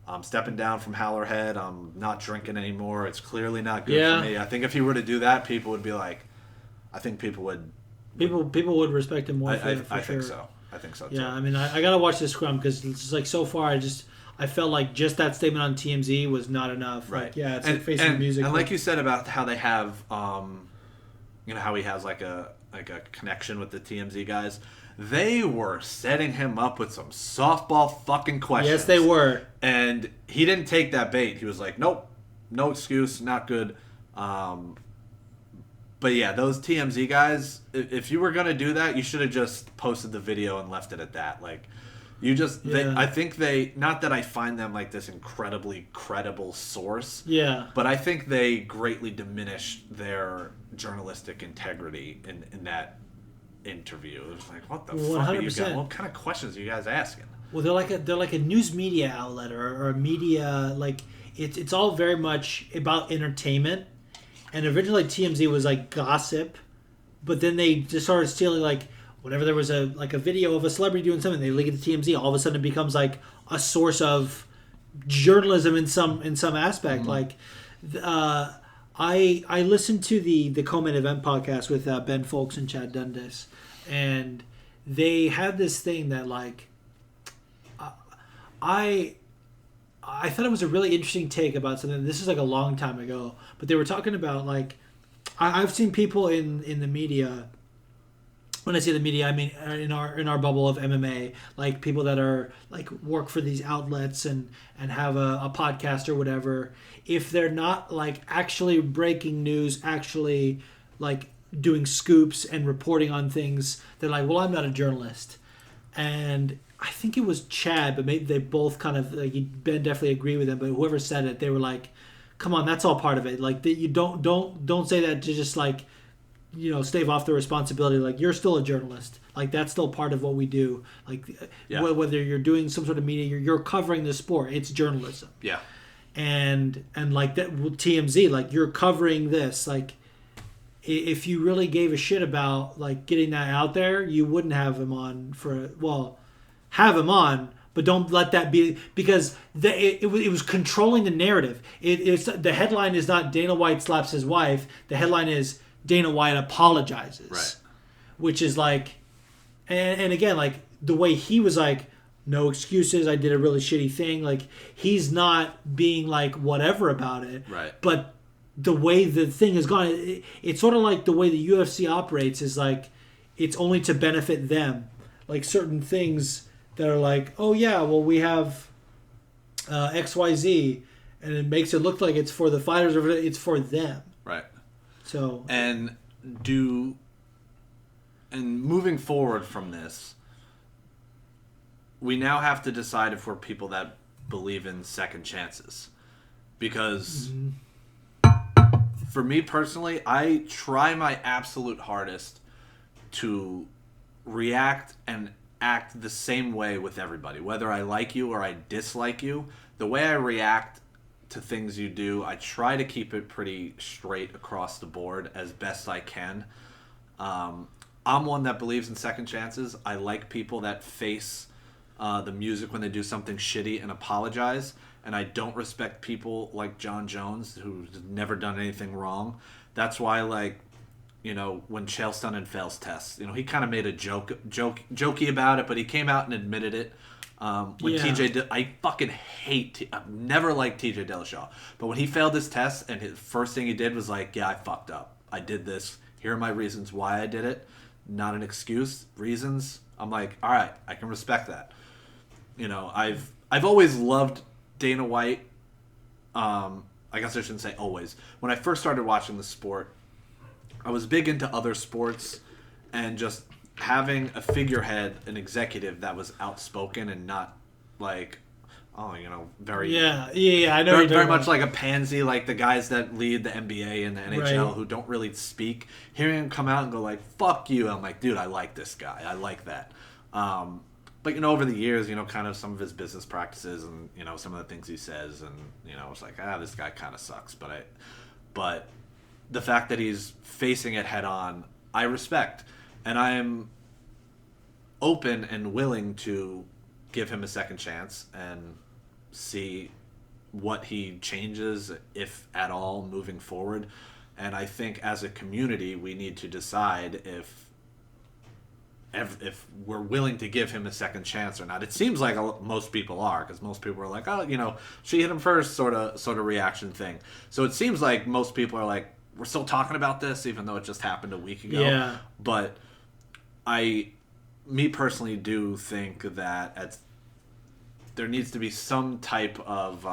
I'm stepping down from Howler Head. I'm not drinking anymore. It's clearly not good for me. I think if he were to do that, people would be like, I think people would would respect him more. I think so. I think so too. Yeah, I gotta watch this scrum because it's just like so far I felt like just that statement on TMZ was not enough. Right. Like, it's like facing the music. And like you said about how they have, how he has like a connection with the TMZ guys. They were setting him up with some softball fucking questions. Yes, they were. And he didn't take that bait. He was like, nope, no excuse, not good. But yeah, those TMZ guys, if you were going to do that, you should have just posted the video and left it at that. Like, I think not that I find them like this incredibly credible source. Yeah. But I think they greatly diminished their journalistic integrity in that interview. It was like, what the 100%. Fuck are you guys? What kind of questions are you guys asking? Well, they're like a news media outlet or a media, like it's all very much about entertainment. And originally TMZ was like gossip, but then they just started stealing, like, whenever there was a video of a celebrity doing something, they link it to TMZ. All of a sudden, it becomes like a source of journalism in some aspect. Mm-hmm. Like, I listened to the Co-Main Event podcast with Ben Folks and Chad Dundas, and they had this thing that like I thought it was a really interesting take about something. This is like a long time ago, but they were talking about like I've seen people in the media. When I say the media, I mean in our bubble of MMA, like people that are like work for these outlets and have a podcast or whatever. If they're not like actually breaking news, actually like doing scoops and reporting on things, they're like, well, I'm not a journalist. And I think it was Chad, but maybe they both kind of like, Ben definitely agreed with them. But whoever said it, they were like, come on, that's all part of it. Like you don't say that to just like, stave off the responsibility. Like, you're still a journalist. Like, that's still part of what we do. Like, whether you're doing some sort of media, you're covering the sport. It's journalism. Yeah. And like that TMZ, like, you're covering this. Like, if you really gave a shit about like getting that out there, you wouldn't have him on have him on, but don't let that be, because it was controlling the narrative. The headline is not Dana White slaps his wife. The headline is Dana White apologizes. Right. which is like, and again, like the way he was like, no excuses, I did a really shitty thing. Like he's not being like whatever about it. Right. But the way the thing has gone, it's sort of like the way the UFC operates is like, it's only to benefit them. Like certain things that are like, oh yeah, well we have XYZ, and it makes it look like it's for the fighters or it's for them. Right. So and moving forward from this, we now have to decide if we're people that believe in second chances, because for me personally, I try my absolute hardest to react and act the same way with everybody, whether I like you or I dislike you. The way I react to things you do, I try to keep it pretty straight across the board as best I can. I'm one that believes in second chances. I like people that face the music when they do something shitty and apologize, and I don't respect people like Jon Jones, who's never done anything wrong. That's why, like, you know, when Chael Sonnen fails tests, you know, he kind of made a jokey about it, but he came out and admitted it. I fucking hate, I've never liked TJ Dillashaw, but when he failed his test and his first thing he did was like, yeah, I fucked up. I did this. Here are my reasons why I did it. Not an excuse. Reasons. I'm like, all right, I can respect that. You know, I've always loved Dana White. I guess I shouldn't say always. When I first started watching the sport, I was big into other sports, and just having a figurehead, an executive that was outspoken and not like, very I know very much like a pansy, like the guys that lead the NBA and the NHL who don't really speak. Hearing him come out and go like, "Fuck you," I'm like, dude, I like this guy. I like that. But over the years, kind of some of his business practices and some of the things he says, and it's like, this guy kind of sucks. But the fact that he's facing it head on, I respect, and I am open and willing to give him a second chance and see what he changes, if at all, moving forward. And I think as a community, we need to decide if we're willing to give him a second chance or not. It seems like most people are, because most people are like, she hit him first, sort of reaction thing. So it seems like most people are like, we're still talking about this, even though it just happened a week ago. Yeah. But me personally do think that there needs to be some type of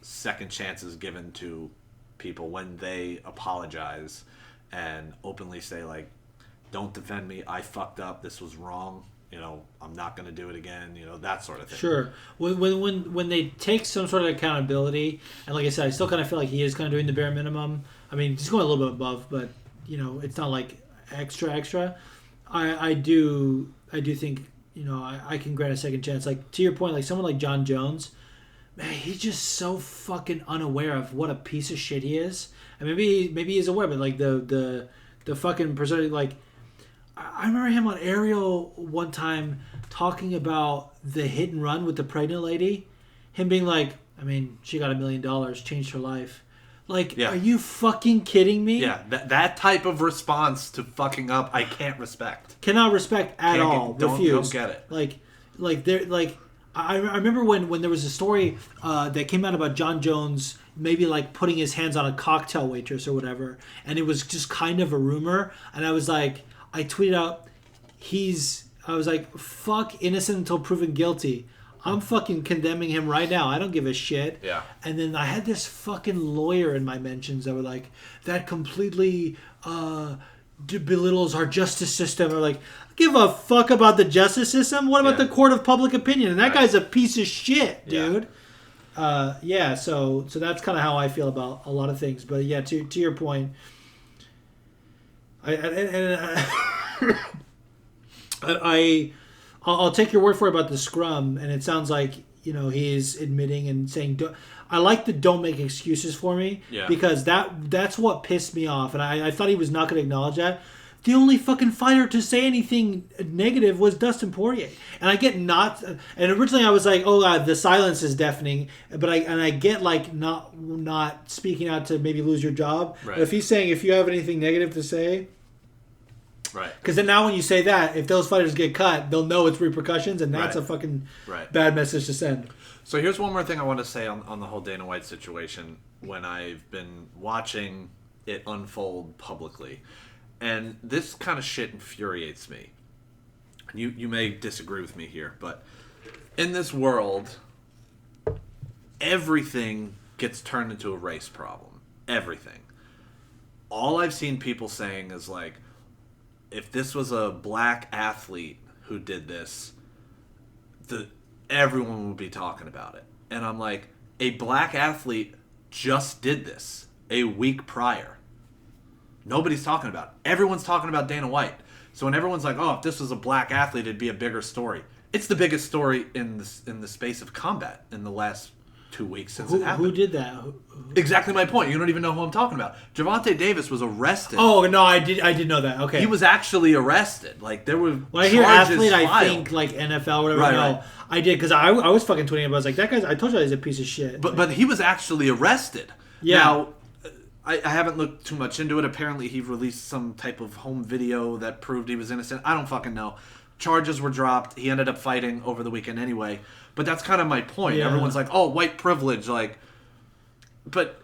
second chances given to people when they apologize and openly say, like, don't defend me, I fucked up, this was wrong, I'm not going to do it again, that sort of thing. Sure. When they take some sort of accountability, and like I said, I still kind of feel like he is kind of doing the bare minimum. I mean, just going a little bit above, but it's not like extra. I do think I can grant a second chance. Like, to your point, like someone like Jon Jones, man, he's just so fucking unaware of what a piece of shit he is. And maybe he's aware, but like the fucking person, like, I remember him on Ariel one time talking about the hit and run with the pregnant lady. Him being like, I mean, she got $1 million, changed her life. Like, Are you fucking kidding me? Yeah, that type of response to fucking up, I can't respect. Cannot respect at all. Refuse. Don't get it. I remember when there was a story that came out about Jon Jones maybe like putting his hands on a cocktail waitress or whatever, and it was just kind of a rumor, and I was like, I tweeted out, I was like, fuck innocent until proven guilty. I'm fucking condemning him right now. I don't give a shit. Yeah. And then I had this fucking lawyer in my mentions that were like, that completely belittles our justice system. Or like, give a fuck about the justice system? What about the court of public opinion? And that guy's a piece of shit, dude. So that's kind of how I feel about a lot of things. But yeah, to your point, I'll take your word for it about the scrum, and it sounds like he's admitting and saying, I like the don't make excuses for me, because that's what pissed me off, and I thought he was not going to acknowledge that. The only fucking fighter to say anything negative was Dustin Poirier, and I get not. And originally I was like, oh God, the silence is deafening, but I get like not speaking out to maybe lose your job. Right. But if he's saying, if you have anything negative to say, Right. Because then now when you say that, if those fighters get cut, they'll know it's repercussions, and that's Right. a fucking Right. bad message to send. So here's one more thing I want to say on the whole Dana White situation when I've been watching it unfold publicly. And this kind of shit infuriates me. You may disagree with me here, but in this world, everything gets turned into a race problem. Everything. All I've seen people saying is like, if this was a black athlete who did this, everyone would be talking about it. And I'm like, a black athlete just did this a week prior. Nobody's talking about it. Everyone's talking about Dana White. So when everyone's like, oh, if this was a black athlete, it'd be a bigger story. It's the biggest story in the space of combat in the last 2 weeks since it happened. Who did that? Exactly my point. You don't even know who I'm talking about. Gervonta Davis was arrested. Oh no, I did know that. Okay, He was actually arrested. Like there were when I hear charges athlete, I filed. think like NFL or whatever. Right, no, right. I did because I was fucking tweeting about. I was like, that guy's. I told you he's a piece of shit. But he was actually arrested. Yeah. Now, I haven't looked too much into it. Apparently, he released some type of home video that proved he was innocent. I don't fucking know. Charges were dropped. He ended up fighting over the weekend anyway. But that's kind of my point. Yeah. Everyone's like, "Oh, white privilege," like, but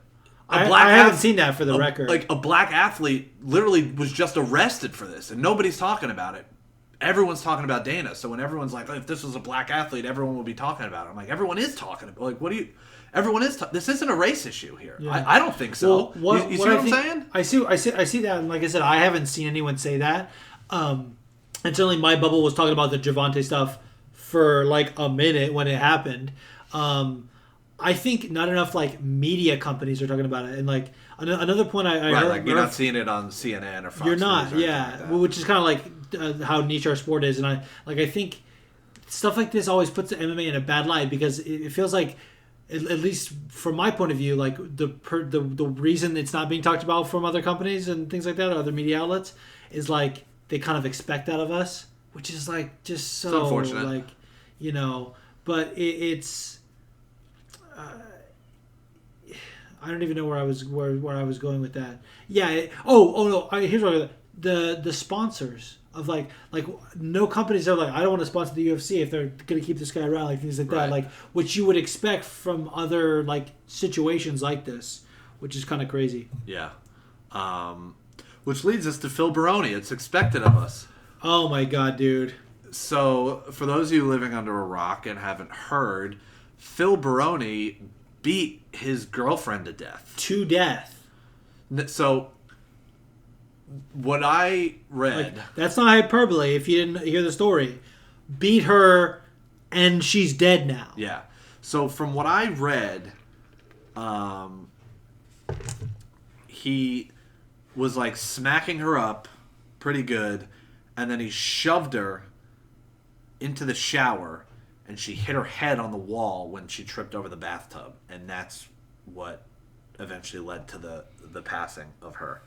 I haven't seen that for the record. Like a black athlete literally was just arrested for this, and nobody's talking about it. Everyone's talking about Dana. So when everyone's like, oh, "If this was a black athlete, everyone would be talking about it," I'm like, "Everyone is talking about. Like, what do you?" Everyone is. This isn't a race issue here. Yeah. I don't think so. Well, you see what I'm saying? I see that, and like I said, I haven't seen anyone say that. And certainly, my bubble was talking about the Gervonta stuff for like a minute when it happened. I think not enough like media companies are talking about it, and like another point I Right, heard, like you're not seeing it on CNN or Fox you're not, News or yeah, anything like that. which is kind of like how niche our sport is, and I think stuff like this always puts the MMA in a bad light because it feels like, at least from my point of view, like the reason it's not being talked about from other companies and things like that, or other media outlets, is like they kind of expect that of us, which is like just so It's unfortunate. like, you know. But it's I don't even know where I was going with that. Yeah. No. Here's what the sponsors of like no companies are like, I don't want to sponsor the UFC if they're going to keep this guy around, like things like that, Right. like which you would expect from other like situations like this, which is kind of crazy. Yeah. Which leads us to Phil Baroni. It's expected of us. Oh my god, dude. So, for those of you living under a rock and haven't heard, Phil Baroni beat his girlfriend to death. To death. So, what I read... Like, that's not hyperbole if you didn't hear the story. Beat her and she's dead now. Yeah. So, from what I read, he was like smacking her up pretty good, and then he shoved her into the shower, and she hit her head on the wall when she tripped over the bathtub, and that's what eventually led to the passing of her.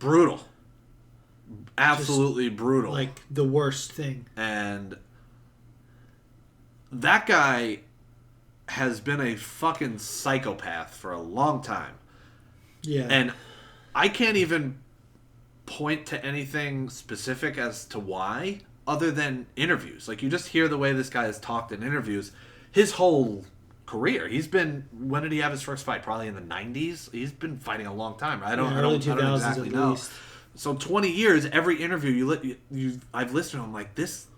Brutal. Absolutely brutal. Like the worst thing. And that guy has been a fucking psychopath for a long time. Yeah. And I can't even point to anything specific as to why, other than interviews. Like, you just hear the way this guy has talked in interviews. His whole career, he's been... When did he have his first fight? Probably in the 90s? He's been fighting a long time. I don't exactly know. Least. So 20 years, every interview I've listened to him, like, this...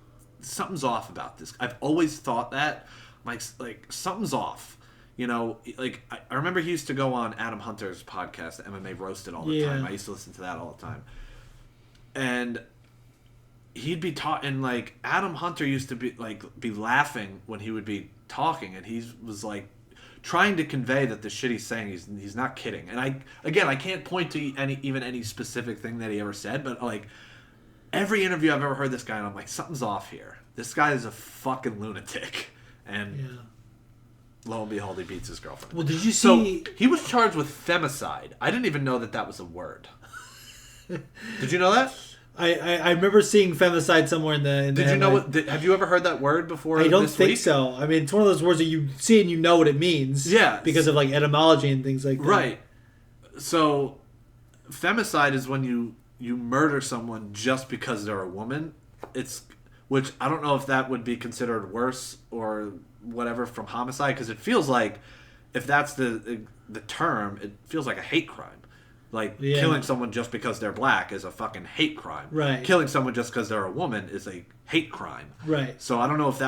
Something's off about this. I've always thought that. Like something's off. You know, like, I remember he used to go on Adam Hunter's podcast, MMA Roasted, all the time. I used to listen to that all the time. And he'd be talking, like, Adam Hunter used to be laughing when he would be talking, and he was, like, trying to convey that the shit he's saying, he's not kidding. And I can't point to any specific thing that he ever said, but, like, every interview I've ever heard this guy, and I'm like, something's off here. This guy is a fucking lunatic. And lo and behold, he beats his girlfriend. Well, did you see... So, he was charged with femicide. I didn't even know that was a word. Did you know that? I remember seeing femicide somewhere in the... Did you know have you ever heard that word before? I don't this think week? so. I mean, it's one of those words that you see and you know what it means. Yeah. Because of, like, etymology and things like that. Right. So, femicide is when you murder someone just because they're a woman. Which I don't know if that would be considered worse or whatever from homicide, because it feels like if that's the term, it feels like a hate crime. Like, killing someone just because they're black is a fucking hate crime. Right. Killing someone just because they're a woman is a hate crime. Right. So I don't know if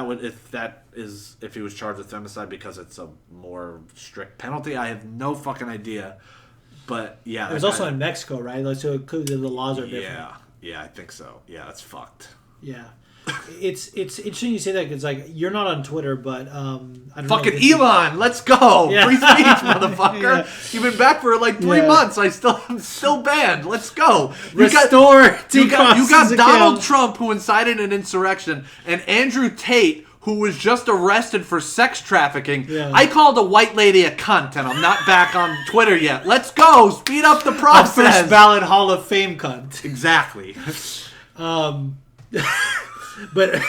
he was charged with femicide because it's a more strict penalty. I have no fucking idea. But yeah, it was also in Mexico, right? Like, so the laws are different. Yeah, I think so. Yeah, that's fucked. Yeah. It's interesting you say that, because like, you're not on Twitter, but I don't fucking know Elon, let's go. Yeah. Free speech, motherfucker. Yeah. You've been back for like 3 months. I'm still banned. Let's go. You got Donald Trump, who incited an insurrection, and Andrew Tate, who was just arrested for sex trafficking. Yeah. I called a white lady a cunt, and I'm not back on Twitter yet. Let's go. Speed up the process. A first ballot Hall of Fame cunt. Exactly. But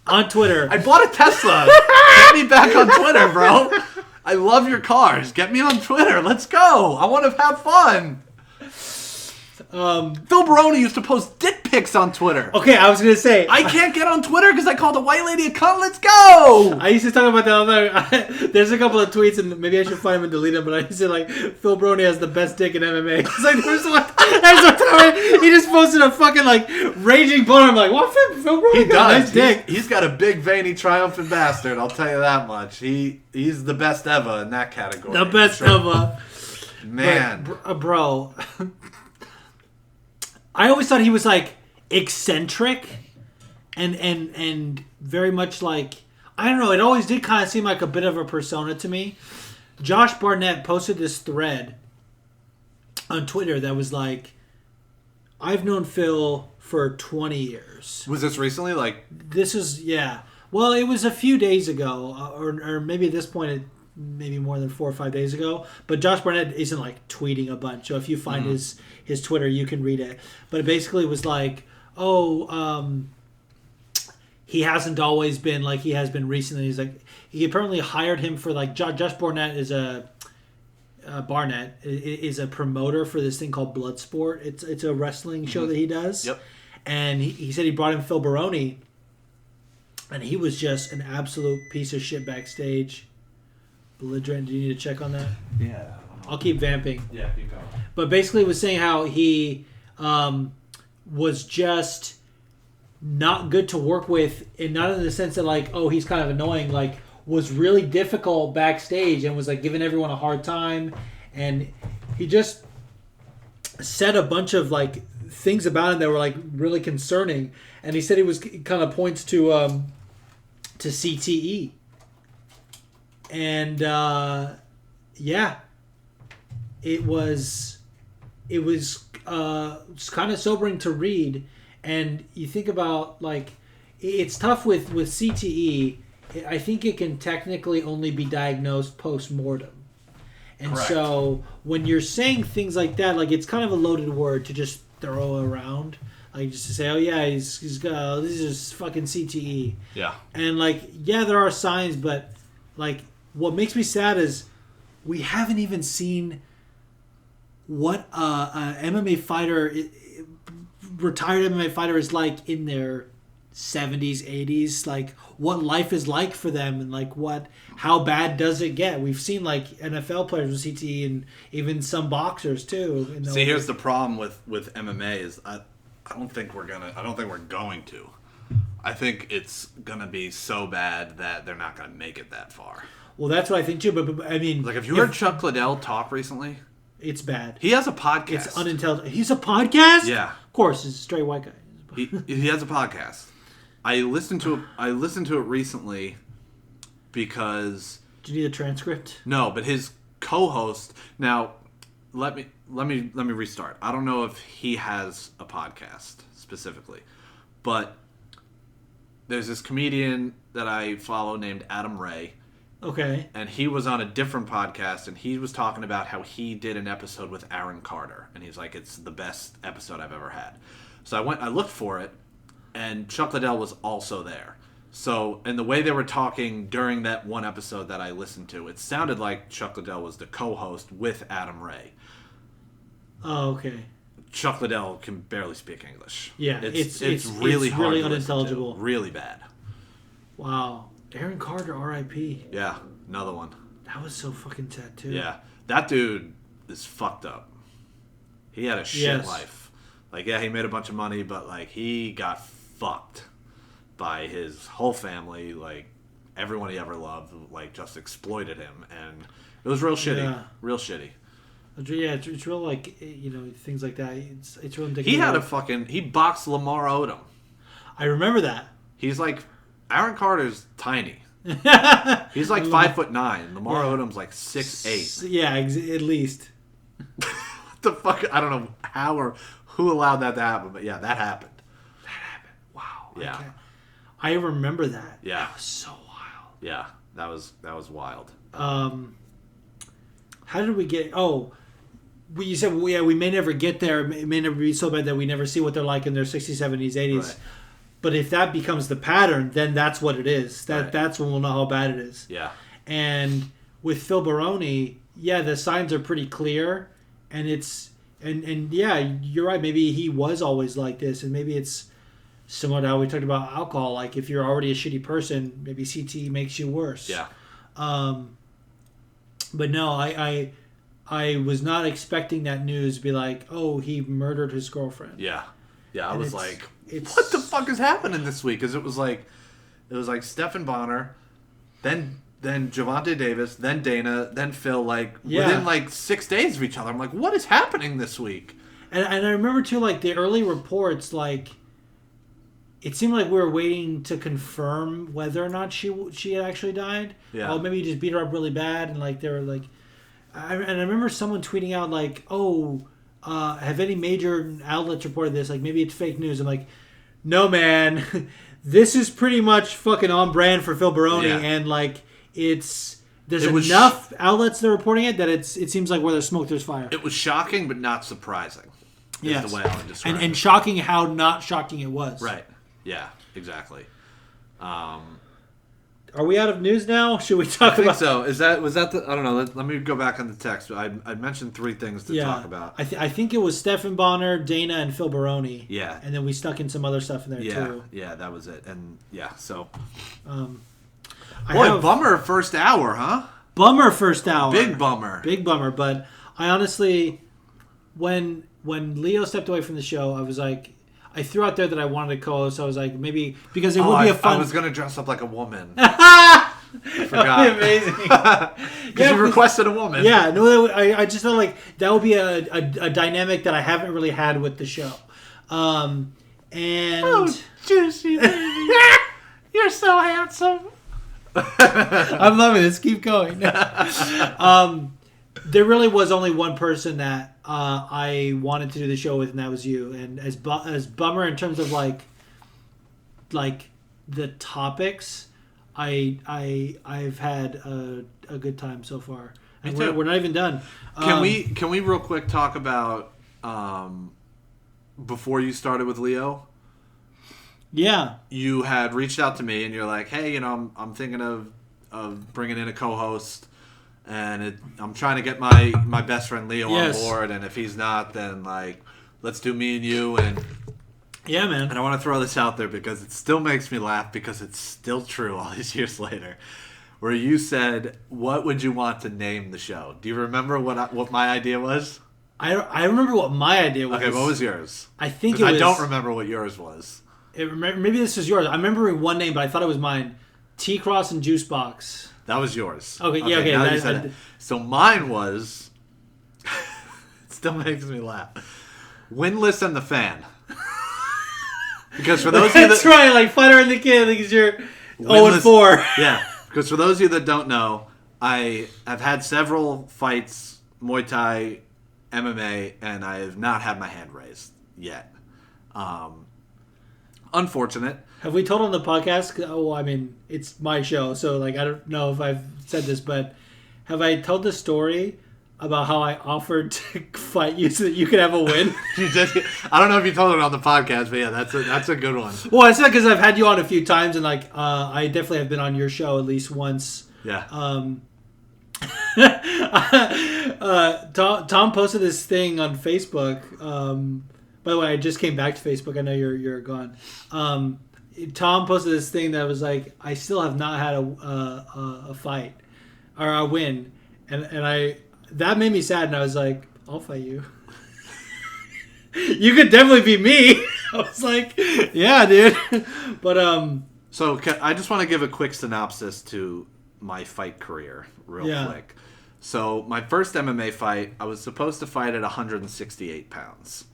on Twitter, I bought a Tesla. Get me back on Twitter, bro. I love your cars. Get me on Twitter. Let's go. I want to have fun. Phil Baroni used to post dick pics on Twitter. Okay, I was going to say, I can't get on Twitter because I called a white lady a cunt. Let's go. I used to talk about that all the time. There's a couple of tweets, and maybe I should find them and delete them, but I used to say, like, Phil Baroni has the best dick in MMA. It's like, there's one time he just posted a fucking, like, raging boner. I'm like, what? Phil Baroni got a nice dick. He's got a big, veiny, triumphant bastard. I'll tell you that much. He's the best ever in that category. The best ever. Man. But, bro... I always thought he was like eccentric and very much like, I don't know, it always did kind of seem like a bit of a persona to me. Josh Barnett posted this thread on Twitter that was like, I've known Phil for 20 years. Was this recently? Like, this is, yeah. Well, it was a few days ago, or maybe at this point maybe more than 4 or 5 days ago. But Josh Barnett isn't like tweeting a bunch. So if you find his Twitter, you can read it. But it basically was like, he hasn't always been like he has been recently. He's like, he apparently hired him for like, Josh Barnett is Barnett is a promoter for this thing called Bloodsport. It's a wrestling show that he does. Yep. And he said he brought in Phil Baroni, and he was just an absolute piece of shit backstage. Belligerent. Do you need to check on that? Yeah. I'll keep vamping. Yeah, keep going. But basically was saying how he was just not good to work with, and not in the sense that like, oh, he's kind of annoying, like was really difficult backstage and was like giving everyone a hard time, and he just said a bunch of like things about him that were like really concerning, and he said he kind of points to CTE. And yeah, it was kind of sobering to read. And you think about like, it's tough with CTE. I think it can technically only be diagnosed post-mortem. And Correct. So when you're saying things like that, like it's kind of a loaded word to just throw around. Like just to say, oh yeah, he's got this is fucking CTE. Yeah. And like, yeah, there are signs, but like, what makes me sad is we haven't even seen what an MMA fighter, retired MMA fighter, is like in their 70s, 80s. Like what life is like for them, and like how bad does it get? We've seen like NFL players with CTE, and even some boxers too. See, here's the problem with MMA is I don't think we're going to. I think it's gonna be so bad that they're not gonna make it that far. Well, that's what I think too. But I mean, like, have you heard Chuck Liddell talk recently? It's bad. He has a podcast. It's unintelligent. He's a podcast? Yeah, of course. He's a straight white guy. He has a podcast. I listened to it recently because. Do you need a transcript? No, but his co-host. Now, let me restart. I don't know if he has a podcast specifically, but there's this comedian that I follow named Adam Ray. Okay. And he was on a different podcast, and he was talking about how he did an episode with Aaron Carter, and he's like, it's the best episode I've ever had. So I looked for it, and Chuck Liddell was also there. So, and the way they were talking during that one episode that I listened to, it sounded like Chuck Liddell was the co-host with Adam Ray. Oh, okay. Chuck Liddell can barely speak English. Yeah, it's really hard. Really to unintelligible. To. Really bad. Wow. Aaron Carter, R.I.P. Yeah, another one. That was so fucking sad too. Yeah, that dude is fucked up. He had a shit life. Like, yeah, he made a bunch of money, but like he got fucked by his whole family. Like, everyone he ever loved, like, just exploited him, and it was real shitty. Yeah. Real shitty. Yeah, it's real, like, things like that. It's real indicative. He boxed Lamar Odom. I remember that. He's like, Aaron Carter's tiny. He's like 5'9". Lamar Odom's like 6'8". Yeah, at least. What the fuck? I don't know how or who allowed that to happen, but yeah, that happened. Wow. Yeah. I remember that. Yeah. That was so wild. Yeah, that was wild. How did we get? Oh, you said we may never get there. It may never be so bad that we never see what they're like in their 60s, 70s, 80s. Right. But if that becomes the pattern, then that's what it is. That's when we'll know how bad it is. Yeah. And with Phil Baroni, the signs are pretty clear, and you're right. Maybe he was always like this, and maybe it's similar to how we talked about alcohol. Like, if you're already a shitty person, maybe CTE makes you worse. Yeah. But no, I was not expecting that news to be like, oh, he murdered his girlfriend. Yeah. Yeah, I was like, what the fuck is happening this week? Because it was like Stephan Bonnar, then Gervonta Davis, then Dana, then Phil, within like 6 days of each other. I'm like, what is happening this week? And I remember too, like, the early reports, like, it seemed like we were waiting to confirm whether or not she had actually died. Yeah. Oh, maybe he just beat her up really bad, and like they were like, I remember someone tweeting out like, oh, have any major outlets reported this? Like, maybe it's fake news. I'm like, no, man, this is pretty much fucking on brand for Phil Baroni, and like there's enough outlets that are reporting it that it seems like where there's smoke, there's fire. It was shocking, but not surprising. Yes. Is the way I would describe it. And shocking how not shocking it was. Right. Yeah. Exactly. Are we out of news now? Should we talk about? I think so. Was that the? I don't know. Let me go back on the text. I mentioned 3 things to talk about. I think it was Stephan Bonnar, Dana, and Phil Baroni. Yeah. And then we stuck in some other stuff in there too. Yeah, that was it. And yeah, so. Bummer first hour, huh? Bummer first hour. Big bummer. Big bummer. But I honestly, when Leo stepped away from the show, I was like, I threw out there that I wanted to co-host. So I was like, maybe because it would be a fun. I was gonna dress up like a woman. I forgot. That would be amazing. Because you requested a woman. Yeah, no, I just felt like that would be a dynamic that I haven't really had with the show. And oh, juicy baby, you're so handsome. I'm loving this. Keep going. There really was only one person that I wanted to do the show with, and that was you. And as bummer in terms of like the topics, I've had a good time so far. And we're not even done. Can we real quick talk about before you started with Leo? Yeah. You had reached out to me and you're like, hey, I'm thinking of bringing in a co-host, and I'm trying to get my best friend Leo on board, and if he's not, then like, let's do me and you. And yeah, man. And I want to throw this out there because it still makes me laugh because it's still true all these years later. Where you said, what would you want to name the show? Do you remember what my idea was? I remember what my idea was. Okay, what was yours? I think it was... I don't remember what yours was. Maybe this was yours. I remember one name, but I thought it was mine. T-Cross and Juice Box. That was yours. Okay, yeah, okay. Now that you said it. So mine was... it still makes me laugh. Winless and the Fan. Because for those of you that... That's right, like Fighter and the Kid, because you're 0-4. Yeah, because for those of you that don't know, I have had several fights, Muay Thai, MMA, and I have not had my hand raised yet. Unfortunate. Have we told on the podcast? Oh, I mean, it's my show, so like I don't know if I've said this, but have I told the story about how I offered to fight you so that you could have a win? I don't know if you told it on the podcast, but yeah, that's a good one. Well, it's not because I've had you on a few times, and like I definitely have been on your show at least once. Yeah. Tom posted this thing on Facebook. By the way, I just came back to Facebook. I know you're gone. Tom posted this thing that was like, I still have not had a fight or a win, and I that made me sad. And I was like, I'll fight you. You could definitely be me. I was like, yeah, dude. But So I just want to give a quick synopsis to my fight career real quick. So my first MMA fight, I was supposed to fight at 168 pounds.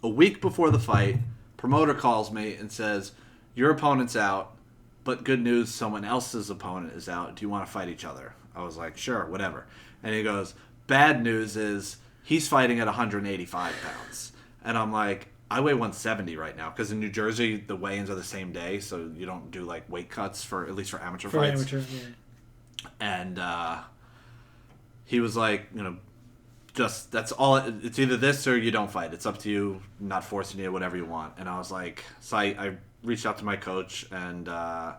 A week before the fight, promoter calls me and says, your opponent's out, but good news, someone else's opponent is out. Do you want to fight each other? I was like, sure, whatever. And he goes, bad news is he's fighting at 185 pounds. And I'm like, I weigh 170 right now because in New Jersey the weigh-ins are the same day, so you don't do like weight cuts for at least for amateur fights. Amateur, yeah. And he was like, just that's all. It's either this or you don't fight. It's up to you. I'm not forcing you. Whatever you want. And I was like, so I reached out to my coach, and I'm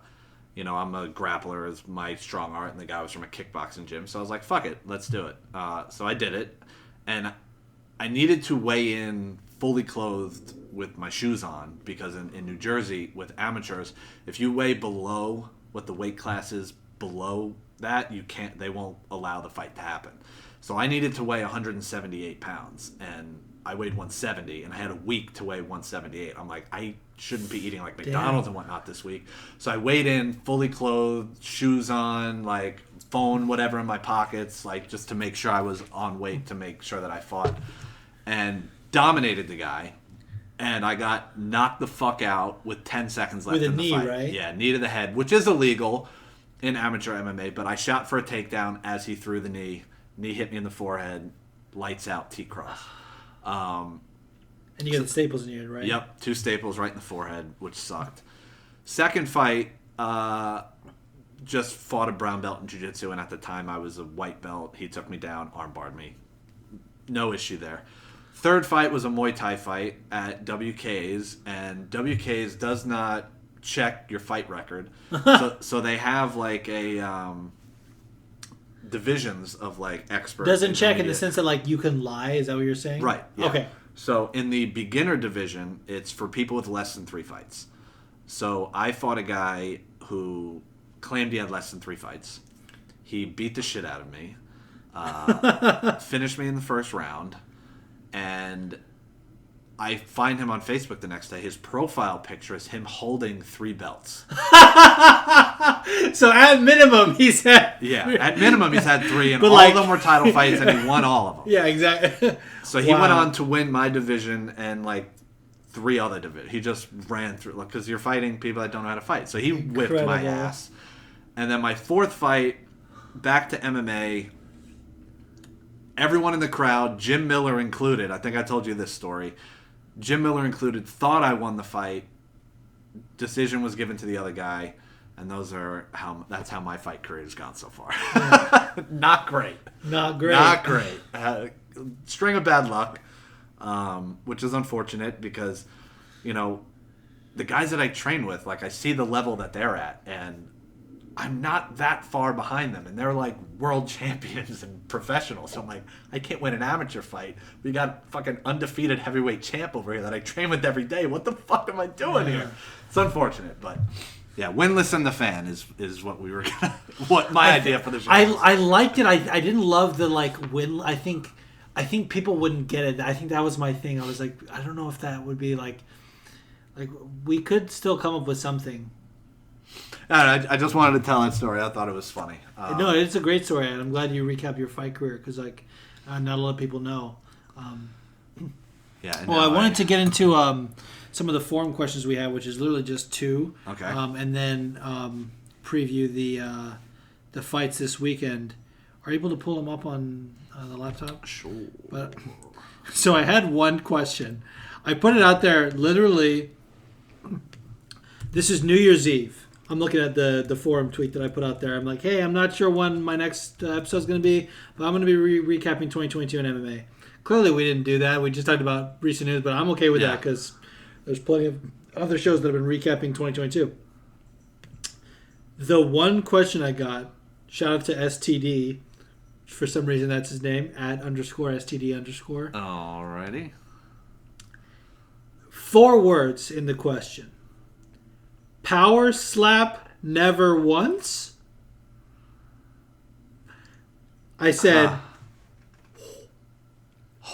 a grappler is my strong art, and the guy was from a kickboxing gym. So I was like, fuck it, let's do it. So I did it, and I needed to weigh in fully clothed with my shoes on because in New Jersey with amateurs, if you weigh below what the weight class is below that, they won't allow the fight to happen. So I needed to weigh 178 pounds and I weighed 170 and I had a week to weigh 178. I'm like, I shouldn't be eating like McDonald's and whatnot this week. So I weighed in fully clothed, shoes on, like phone, whatever in my pockets, like just to make sure I was on weight to make sure that I fought. And dominated the guy, and I got knocked the fuck out with 10 seconds left in the fight. Right? Yeah, knee to the head, which is illegal in amateur MMA, but I shot for a takedown as he threw the knee. Knee hit me in the forehead, lights out, T-cross. And you got the staples in your head, right? Yep, 2 staples right in the forehead, which sucked. Second fight, just fought a brown belt in jiu-jitsu, and at the time I was a white belt. He took me down, armbarred me. No issue there. Third fight was a Muay Thai fight at WK's, and WK's does not check your fight record. so they have like a divisions of like experts. Doesn't check in the sense that like you can lie. Is that what you're saying? Right. Yeah. Okay. So in the beginner division, it's for people with less than 3 fights. So I fought a guy who claimed he had less than 3 fights. He beat the shit out of me. Finished me in the first round. And I find him on Facebook the next day. His profile picture is him holding 3 belts. So at minimum, he's had... Yeah, at minimum, he's had 3, and all of them were title fights, and he won all of them. Yeah, exactly. So he went on to win my division and, like, 3 other divisions. He just ran through, like, because you're fighting people that don't know how to fight. So he whipped my ass. And then my 4th fight, back to MMA... Everyone in the crowd, Jim Miller included, I think I told you this story. Jim Miller included, thought I won the fight. Decision was given to the other guy, and that's how my fight career has gone so far. Yeah. Not great. Not great. Not great. String of bad luck, which is unfortunate because, the guys that I train with, like I see the level that they're at, and I'm not that far behind them, and they're like world champions and professionals. So I'm like, I can't win an amateur fight. We got fucking undefeated heavyweight champ over here that I train with every day. What the fuck am I doing here? It's unfortunate, but yeah, winless and the fan is what we were gonna, what my idea for the show. I liked it. I didn't love the like win. I think people wouldn't get it. I think that was my thing. I was like, I don't know if that would be like we could still come up with something. I just wanted to tell that story. I thought it was funny. No, it's a great story, and I'm glad you recap your fight career because not a lot of people know. Yeah. Well, I wanted to get into some of the forum questions we have, which is literally just 2. Okay. And then preview the fights this weekend. Are you able to pull them up on the laptop? Sure. So I had one question. I put it out there literally. This is New Year's Eve. I'm looking at the forum tweet that I put out there. I'm like, hey, I'm not sure when my next episode is going to be, but I'm going to be recapping 2022 in MMA. Clearly, we didn't do that. We just talked about recent news, but I'm okay with that because there's plenty of other shows that have been recapping 2022. The one question I got, shout out to STD, For some reason, that's his name, @_STD_. Alrighty. 4 words in the question. Power slap never once? I said,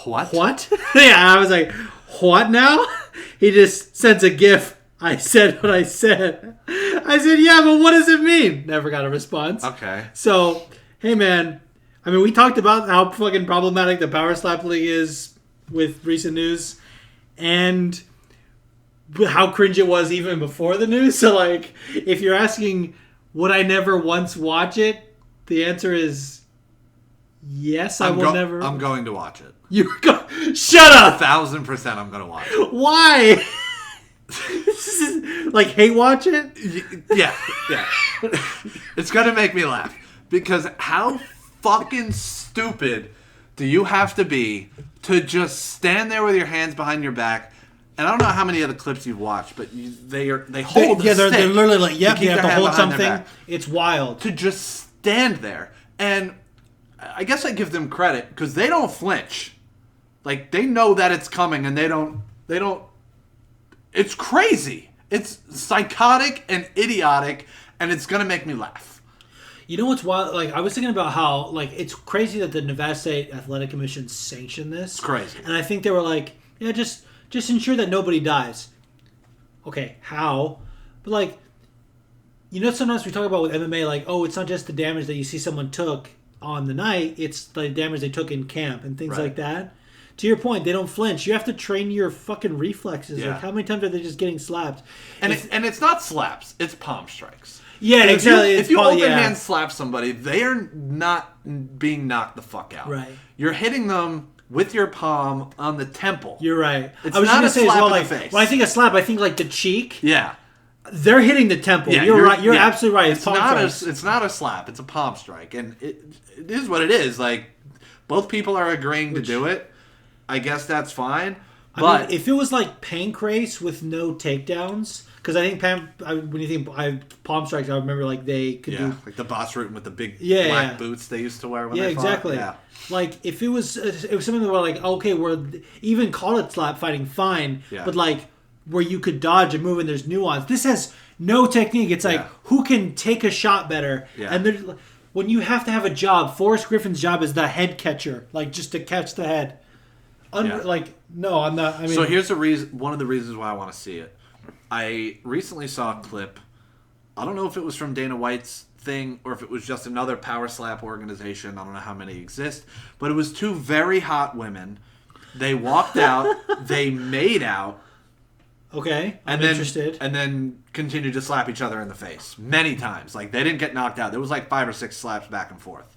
What? what? Yeah, I was like, what now? He just sends a gif. I said what I said. I said, yeah, but what does it mean? Never got a response. Okay. So, hey, man. I mean, we talked about how fucking problematic the power slap league is with recent news. And how cringe it was even before the news. So, like, if you're asking, would I never once watch it? The answer is yes, I will never. I'm going to watch it. Shut up! 1,000% I'm going to watch it. Why? This is, like, hate watch it? Yeah. It's going to make me laugh. Because how fucking stupid do you have to be to just stand there with your hands behind your back? And I don't know how many of the clips you've watched, but they hold the stick. They're literally like, yep, to you have to hold behind their something. back. It's wild. To just stand there. And I guess I give them credit because they don't flinch. Like, they know that it's coming and they don't, it's crazy. It's psychotic and idiotic and it's going to make me laugh. You know what's wild? Like, I was thinking about how, like, it's crazy that the Nevada State Athletic Commission sanctioned this. It's crazy. And I think they were like, yeah, just ensure that nobody dies. Okay, how? But, like, you know, sometimes we talk about with MMA, like, oh, it's not just the damage that you see someone took on the night, it's the damage they took in camp and things like that. To your point, they don't flinch. You have to train your fucking reflexes. Yeah. Like, how many times are they just getting slapped? And it's not slaps, it's palm strikes. Yeah, And exactly. If you probably, open hand slap somebody, they are not being knocked the fuck out. Right. You're hitting them with your palm on the temple. You're right. It's I was not going to a say as slap well, in like, the face. when I think of slap, I think like the cheek. Yeah. They're hitting the temple. Yeah, you're right. You're absolutely right. It's palm strikes. It's not a slap. It's a palm strike, and it is what it is. Like, both people are agreeing to do it. I guess that's fine. But I mean, if it was like Pancrase with no takedowns, because I think when you think palm strikes, I remember like they could do like the Boss Rutan with the big black boots they used to wear when they fought. exactly. Yeah. Like if it was something where like okay, we're even call it slap fighting, fine, but like where you could dodge and move and there's nuance. This has no technique. It's like who can take a shot better, and when you have to have a job, Forrest Griffin's job is the head catcher, like just to catch the head. Like, no, I'm not. I mean, so here's the reason. One of the reasons why I want to see it. I recently saw a clip. I don't know if it was from Dana White's thing or if it was just another power slap organization. I don't know how many exist, but it was 2 very hot women. They walked out. They made out. Okay, I'm then, interested. And then continued to slap each other in the face many times. Like, they didn't get knocked out. There was like 5 or 6 slaps back and forth.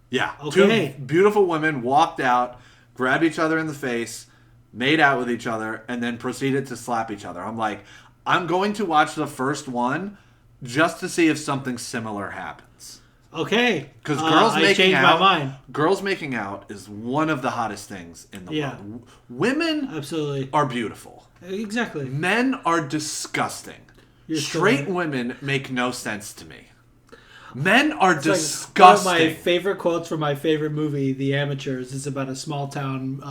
Yeah. Okay. 2 beautiful women walked out, grabbed each other in the face, made out with each other, and then proceeded to slap each other. I'm like, I'm going to watch the first one just to see if something similar happens. Okay. Because girls girls making out is one of the hottest things in the world. Women absolutely are beautiful. Exactly. Men are disgusting. Straight women make no sense to me. Men are disgusting. Like one of my favorite quotes from my favorite movie, The Amateurs, is about a small town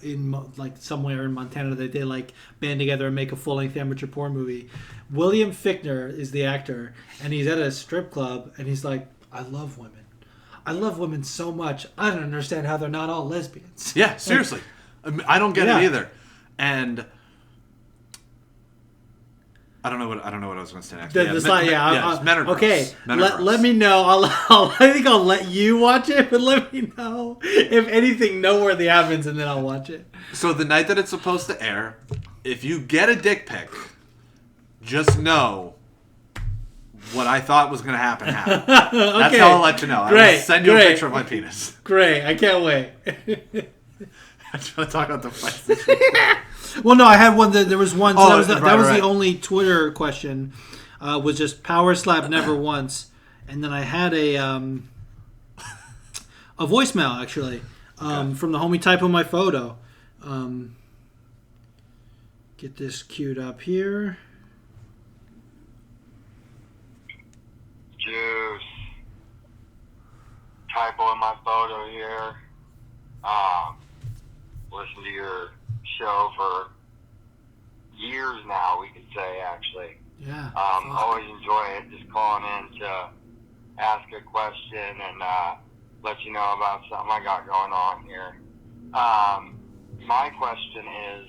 in like somewhere in Montana that they like band together and make a full-length amateur porn movie. William Fichtner is the actor, and he's at a strip club, and he's like, "I love women. I love women so much. I don't understand how they're not all lesbians." Yeah, seriously, I don't get it either. And I don't know what I was going to say next. Men are gross. Okay, men are gross. Let me know. I think I'll let you watch it, but let me know if anything noteworthy happens, and then I'll watch it. So the night that it's supposed to air, if you get a dick pic, just know what I thought was going to happen happened. Okay. That's how I'll let you know. Great. I will send you a picture of my penis. Great. I can't wait. I'm trying to talk about the fight. Well, no, I had one. There was one. So that was the only Twitter question. Was just power slap never once, and then I had a voicemail actually from the homie Typo My Photo. Get this queued up here. Juice. typo in my photo here. Listened to your show for years now, we could say, actually. Yeah. Always enjoy it, just calling in to ask a question and let you know about something I got going on here. My question is,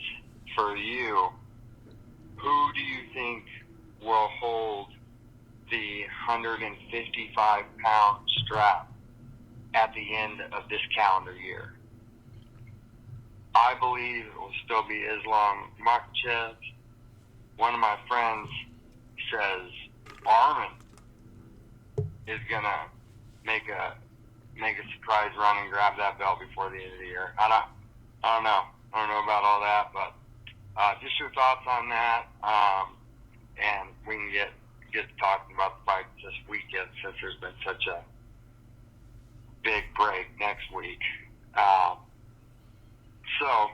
for you, who do you think will hold the 155-pound strap at the end of this calendar year? I believe it will still be Islam Makhachev. One of my friends says Arman is gonna make a surprise run and grab that belt before the end of the year. I don't know. I don't know about all that, but just your thoughts on that, and we can get to talking about the fights this weekend since there's been such a big break next week. So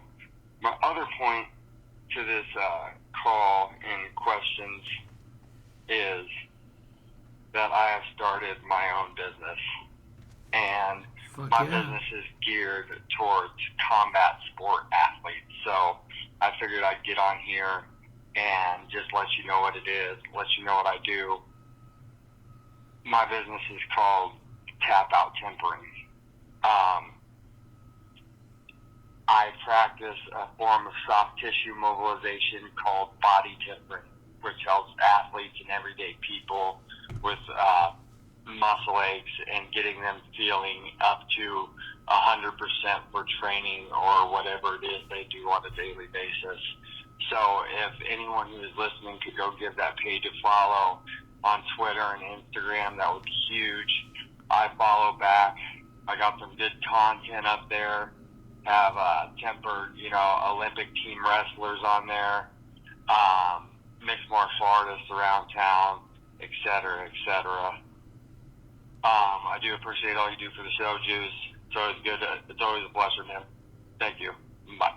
my other point to this call and questions is that I have started my own business, and my business is geared towards combat sport athletes. So I figured I'd get on here and just let you know what it is, let you know what I do. My business is called Tap Out Tempering. I practice a form of soft tissue mobilization called body tempering, which helps athletes and everyday people with muscle aches and getting them feeling up to 100% for training or whatever it is they do on a daily basis. So if anyone who is listening could go give that page a follow on Twitter and Instagram, that would be huge. I follow back. I got some good content up there. Have tempered, Olympic team wrestlers on there, mixed martial artists around town, et cetera, et cetera. I do appreciate all you do for the show, Juice. It's always good. It's always a pleasure, man. Thank you. Bye.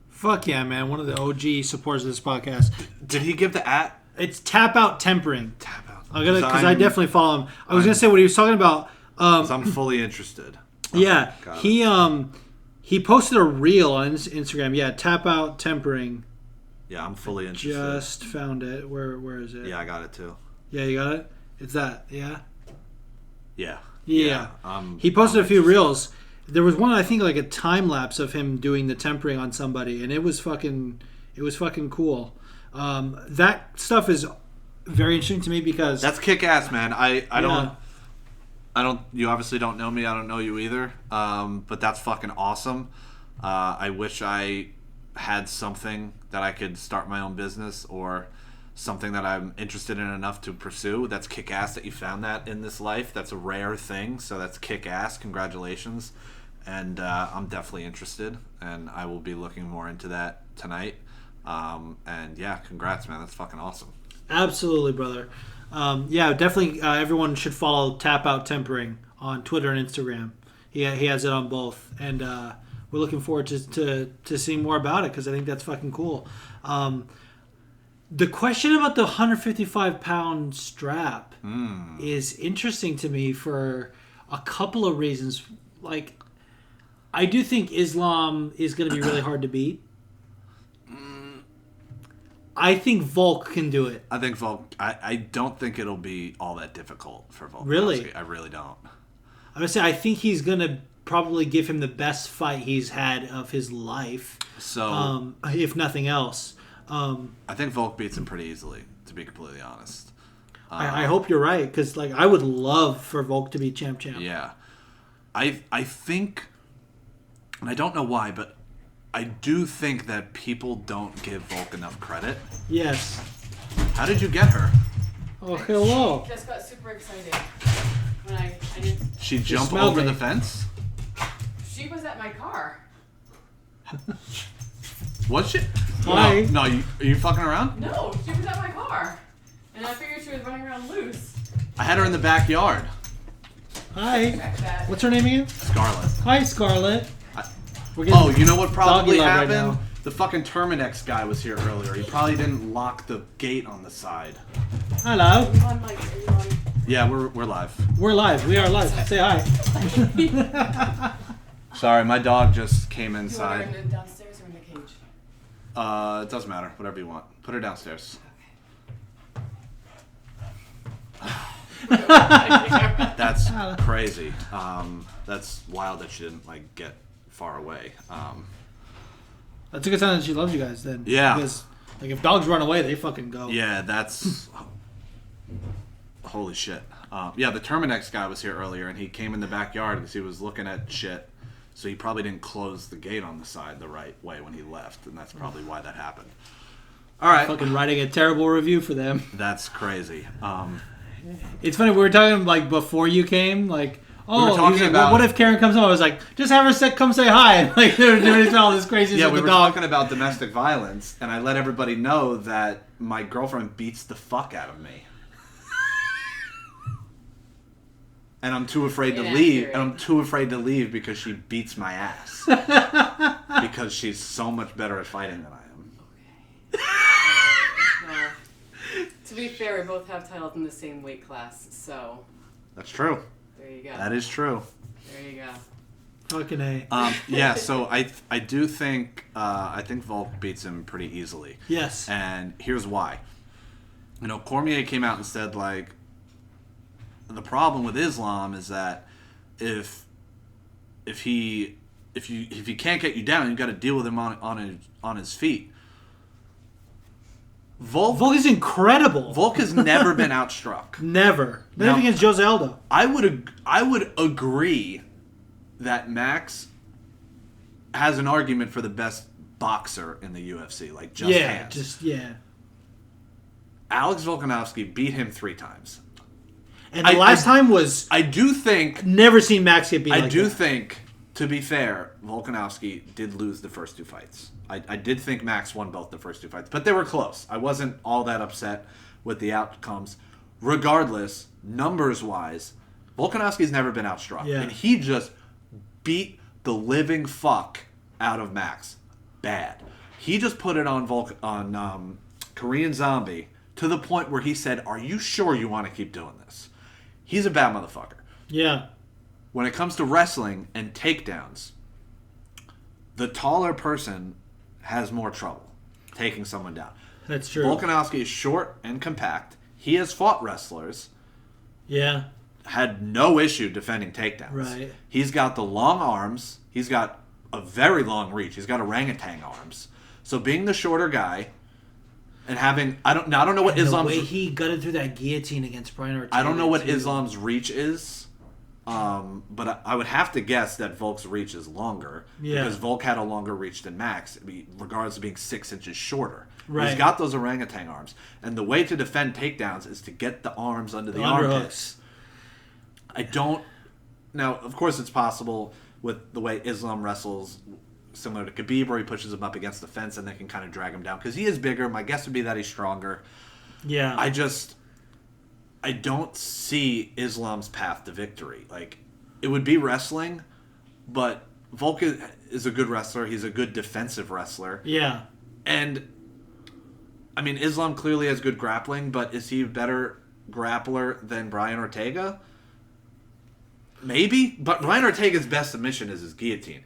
Fuck yeah, man. One of the OG supporters of this podcast. Did he give the @ It's Tap Out Tempering. Tap Out. Because I definitely follow him. I was going to say what he was talking about. I'm fully interested. Yeah. He posted a reel on Instagram. Yeah, Tap Out Tempering. Yeah, I'm fully interested. Just found it. Where is it? Yeah, I got it too. Yeah, you got it? It's that, yeah? Yeah. He posted a few reels. There was one, I think, like a time lapse of him doing the tempering on somebody, and it was fucking cool. That stuff is very interesting to me because that's kick ass, man. I don't. You obviously don't know me. I don't know you either. But that's fucking awesome. I wish I had something that I could start my own business or something that I'm interested in enough to pursue. That's kick ass that you found that in this life. That's a rare thing. So that's kick ass. Congratulations. And I'm definitely interested, and I will be looking more into that tonight. And yeah, congrats, man. That's fucking awesome. Absolutely, brother. Definitely everyone should follow Tap Out Tempering on Twitter and Instagram. He has it on both, and we're looking forward to seeing more about it because I think that's fucking cool. The question about the 155-pound strap is interesting to me for a couple of reasons. Like, I do think Islam is going to be really hard to beat. I think Volk can do it. I think Volk. I don't think it'll be all that difficult for Volk. Really? I really don't. I would say I think he's gonna probably give him the best fight he's had of his life. So, if nothing else, I think Volk beats him pretty easily. To be completely honest, I hope you're right because like I would love for Volk to be champ. Yeah, I think, and I don't know why, but I do think that people don't give Volk enough credit. Yes. How did you get her? Oh, hello. She just got super excited when I did. She jumped over the fence? She was at my car. Was she? Hi. No, are you fucking around? No, she was at my car. And I figured she was running around loose. I had her in the backyard. Hi. Check that. What's her name again? Scarlet. Hi, Scarlet. Oh, you know what probably doggy love right happened? now. The fucking Terminex guy was here earlier. He probably didn't lock the gate on the side. Hello. Are you on? Yeah, we're live. We're live. We are live. Say hi. Sorry, my dog just came You want inside. her in the downstairs or in the cage? It doesn't matter. Whatever you want. Put her downstairs. That's crazy. That's wild that she didn't like get far away. That's a good sign that she loves you guys. Then. Yeah. Because like if dogs run away, they fucking go. Yeah, that's holy shit. Yeah, the Terminex guy was here earlier, and he came in the backyard because he was looking at shit. So he probably didn't close the gate on the side the right way when he left, and that's probably why that happened. All right, Fucking writing a terrible review for them. that's crazy. It's funny. We were talking like before you came, like. Oh, were talking like, about- what if Karen comes home? I was like, just have her come say hi. And, like they were doing all this crazy Yeah, shit we with were the dog. talking about domestic violence, and I let everybody know that my girlfriend beats the fuck out of me. And I'm too afraid to leave. And I'm too afraid to leave because she beats my ass. Because she's so much better at fighting than I am. Well, to be fair, we both have titles in the same weight class, so That's true. there you go. That is true. There you go. Fucking A. Yeah, so I do think Volk beats him pretty easily. Yes. And here's why. You know, Cormier came out and said, like, the problem with Islam is that if he can't get you down, you got to deal with him on his feet. Volk is incredible. Volk has never been outstruck. Never. Not No. even against Jose Aldo. I would agree that Max has an argument for the best boxer in the UFC, like just hands. Alex Volkanovski beat him 3 times. And the last time was I do think never seen Max get beat. I like do that. think, to be fair, Volkanovski did lose the first 2 fights. I did think Max won both the first 2 fights, but they were close. I wasn't all that upset with the outcomes. Regardless, numbers-wise, Volkanovski's never been outstruck. Yeah. And he just beat the living fuck out of Max. Bad. He just put it on Korean Zombie to the point where he said, "Are you sure you want to keep doing this?" He's a bad motherfucker. Yeah. When it comes to wrestling and takedowns, the taller person has more trouble taking someone down. That's true. Volkanovski is short and compact. He has fought wrestlers, Yeah. had no issue defending takedowns. Right. He's got the long arms. He's got a very long reach. He's got orangutan arms. So being the shorter guy and having I don't know what The Islam's way he gutted through that guillotine against Brian Ortega. I don't know what too. Islam's reach is, but I would have to guess that Volk's reach is longer Yeah. because Volk had a longer reach than Max, regardless of being 6 inches shorter. Right. He's got those orangutan arms, and the way to defend takedowns is to get the arms under the underhooks. armpits. I don't. Now, of course, it's possible with the way Islam wrestles, similar to Khabib, where he pushes him up against the fence and they can kind of drag him down because he is bigger. My guess would be that he's stronger. Yeah. I don't see Islam's path to victory. Like, it would be wrestling, but Volk is a good wrestler. He's a good defensive wrestler. Yeah. And, I mean, Islam clearly has good grappling, but is he a better grappler than Brian Ortega? Maybe, but Brian Ortega's best submission is his guillotine.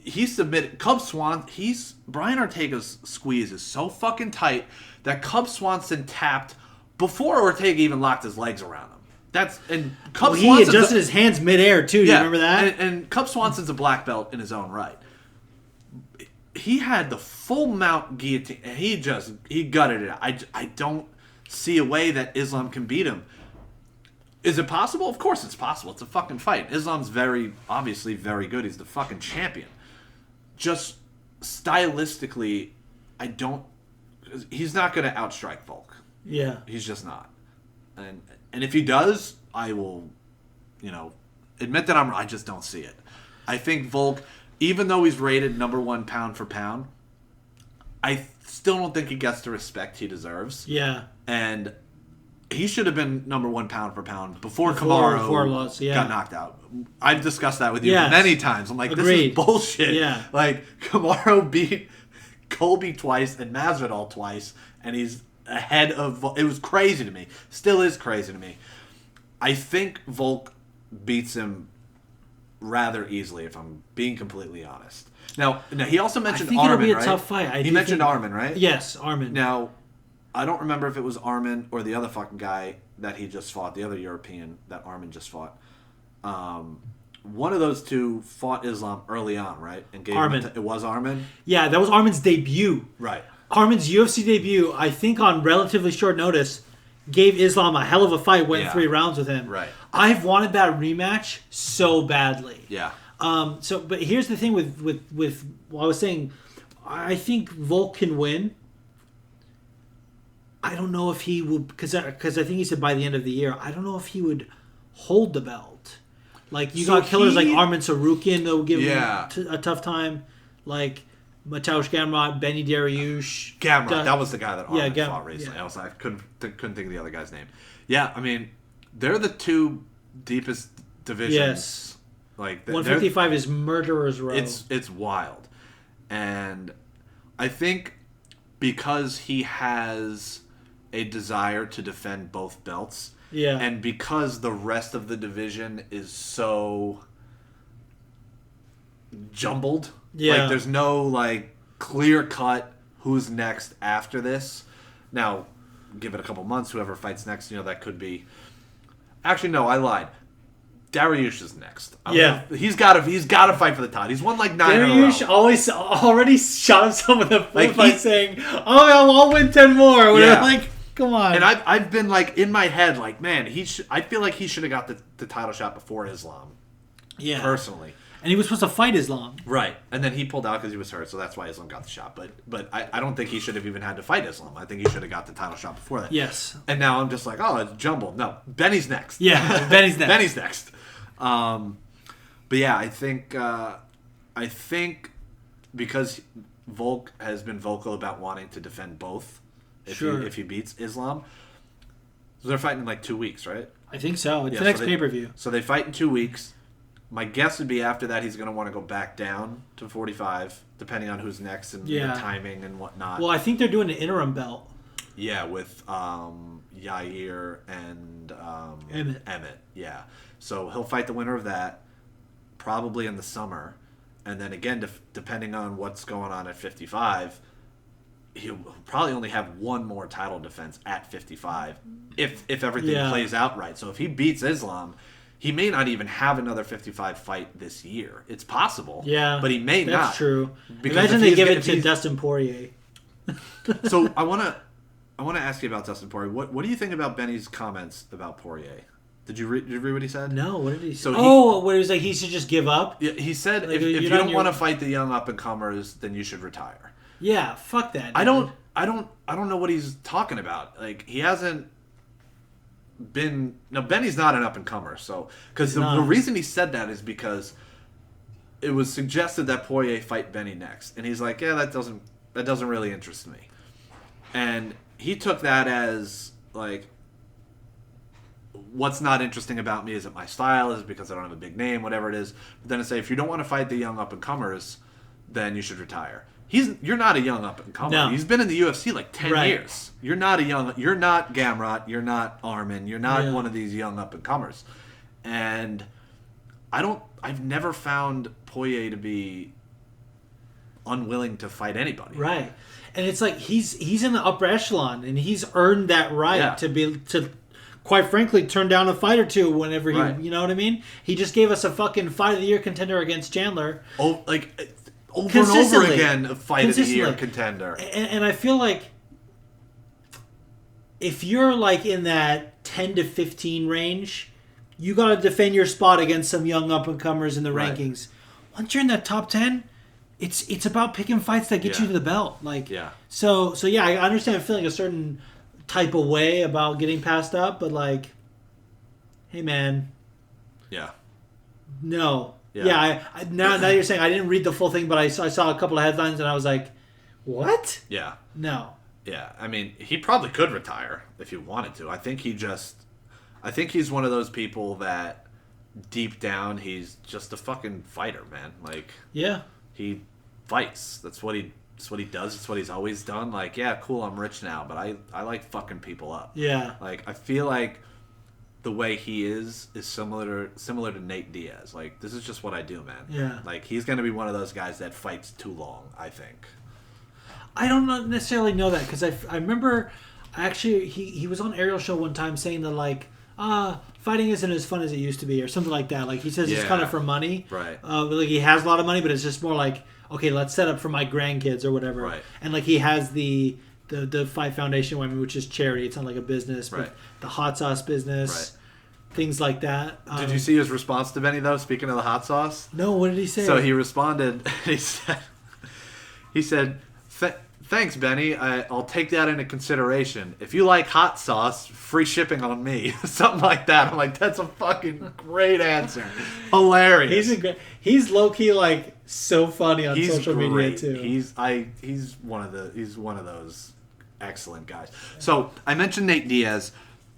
He submitted Brian Ortega's squeeze is so fucking tight that Cub Swanson tapped before Ortega even locked his legs around him. He adjusted his hands midair too. Do you remember that? And Cub Swanson's a black belt in his own right. He had the full mount guillotine, and he gutted it. I don't see a way that Islam can beat him. Is it possible? Of course it's possible. It's a fucking fight. Islam's obviously very good. He's the fucking champion. Just stylistically, he's not going to outstrike Volk. Yeah. He's just not. And if he does, I will, admit that I just don't see it. I think Volk, even though he's rated number 1 pound for pound, I still don't think he gets the respect he deserves. Yeah. And he should have been number 1 pound for pound before Kamaru got knocked out. I've discussed that with you many times. I'm like, Agreed. This is bullshit. Yeah. Like, Kamaru beat Colby twice and Masvidal twice, and he's ahead of... It was crazy to me. Still is crazy to me. I think Volk beats him rather easily, if I'm being completely honest. Now he also mentioned think Armin, it'll be a right? tough fight. He mentioned Armin, right? Yes, Armin. Now, I don't remember if it was Armin or the other fucking guy that he just fought, the other European that Armin just fought. One of those two fought Islam early on, right? And gave Armin. It was Armin? Yeah, that was Armin's debut. Right. Armin's UFC debut, I think on relatively short notice, gave Islam a hell of a fight, went 3 rounds with him. Right. I've wanted that rematch so badly. Yeah. But here's the thing with what I was saying, I think Volk can win. I don't know if he would, because I think he said by the end of the year. I don't know if he would hold the belt. Like you got killers like Armin Sarukian that will give him a tough time, like Mateusz Gamrot, Benny Dariush. Gamrot, that was the guy that Armin fought recently. Yeah. I couldn't think of the other guy's name. Yeah, I mean, they're the 2 deepest divisions. Yes. Like 155 is murderer's row. It's wild, and I think because he has a desire to defend both belts. Yeah. And because the rest of the division is so jumbled. Yeah. Like there's no like clear cut who's next after this. Now, give it a couple months, whoever fights next, that could be. Actually, no, I lied. Dariush is next. He's got to fight for the title. He's won like 9 in a row. Dariush already shot himself in the foot by saying, I'll win 10 more. Yeah. Like, come on. And I've been like in my head like, man, I feel like he should have got the title shot before Islam. Yeah. Personally. And he was supposed to fight Islam. Right. And then he pulled out because he was hurt, so that's why Islam got the shot. But I don't think he should have even had to fight Islam. I think he should have got the title shot before that. Yes. And now I'm just like, oh, it's jumbled. No, Benny's next. Yeah, Benny's next. Benny's next. But yeah, I think because Volk has been vocal about wanting to defend both if he beats Islam. So they're fighting in like 2 weeks, right? I think so. It's the next pay-per-view. So they fight in 2 weeks. My guess would be after that he's going to want to go back down to 45, depending on who's next and the timing and whatnot. Well, I think they're doing an interim belt. Yeah, with Yair and Emmett. Yeah. So he'll fight the winner of that, probably in the summer. And then again, depending on what's going on at 55, he'll probably only have one more title defense at 55 if everything plays out right. So if he beats Islam, he may not even have another 55 fight this year. It's possible. Yeah. But he may not. That's true. Because imagine they give it to Dustin Poirier. So I want to ask you about Dustin Poirier. What do you think about Benny's comments about Poirier? Did you read what he said? No, what did he say? So where he was like he should just give up? Yeah, he said like, if you don't want to fight the young up-and-comers, then you should retire. Yeah, fuck that. Dude. I don't know what he's talking about. Like he hasn't been. No, Benny's not an up-and-comer. So because the reason he said that is because it was suggested that Poirier fight Benny next, and he's like, yeah, that doesn't really interest me, and he took that as like, what's not interesting about me? Is it my style? Is it because I don't have a big name? Whatever it is. But then to say, if you don't want to fight the young up-and-comers, then you should retire. You're not a young up-and-comer. No. He's been in the UFC like 10 years. You're not Gamrot. You're not Armin. You're not one of these young up-and-comers. And I've never found Poirier to be unwilling to fight anybody. Right. And it's like he's in the upper echelon and he's earned that right to quite frankly turn down a fight or two whenever he you know what I mean? He just gave us a fucking fight of the year contender against Chandler. Oh, like over and over again, a fight of the year contender. And I feel like if you're like in that 10 to 15 range, you got to defend your spot against some young up and comers in the rankings. Once you're in that top 10, it's about picking fights that get you to the belt. Like so yeah, I understand feeling a certain type of way about getting passed up, but like, hey man, no. Yeah, now you're saying I didn't read the full thing, but I saw a couple of headlines and I was like, what? Yeah. No. Yeah, I mean, he probably could retire if he wanted to. I think he's one of those people that deep down he's just a fucking fighter, man. Like, he fights. That's what he does. It's what he's always done. Like, yeah, cool, I'm rich now, but I like fucking people up. Yeah. Like, I feel like the way he is similar to Nate Diaz. Like, this is just what I do, man. Yeah. Like, he's going to be one of those guys that fights too long, I think. I don't necessarily know that because I remember actually he was on Ariel's show one time saying that like fighting isn't as fun as it used to be or something like that. Like he says it's kind of for money. Right. Like he has a lot of money, but it's just more like, okay, let's set up for my grandkids or whatever. Right. And like he has the Fight Foundation, which is charity. It's not like a business, but the hot sauce business, things like that. Did you see his response to Benny though? Speaking of the hot sauce. No, what did he say? So he responded. He said, "Thanks, Benny. I'll take that into consideration. If you like hot sauce, free shipping on me." Something like that. I'm like, that's a fucking great answer. Hilarious. He's low key like so funny on social media too. He's one of those excellent guys. So I mentioned Nate Diaz,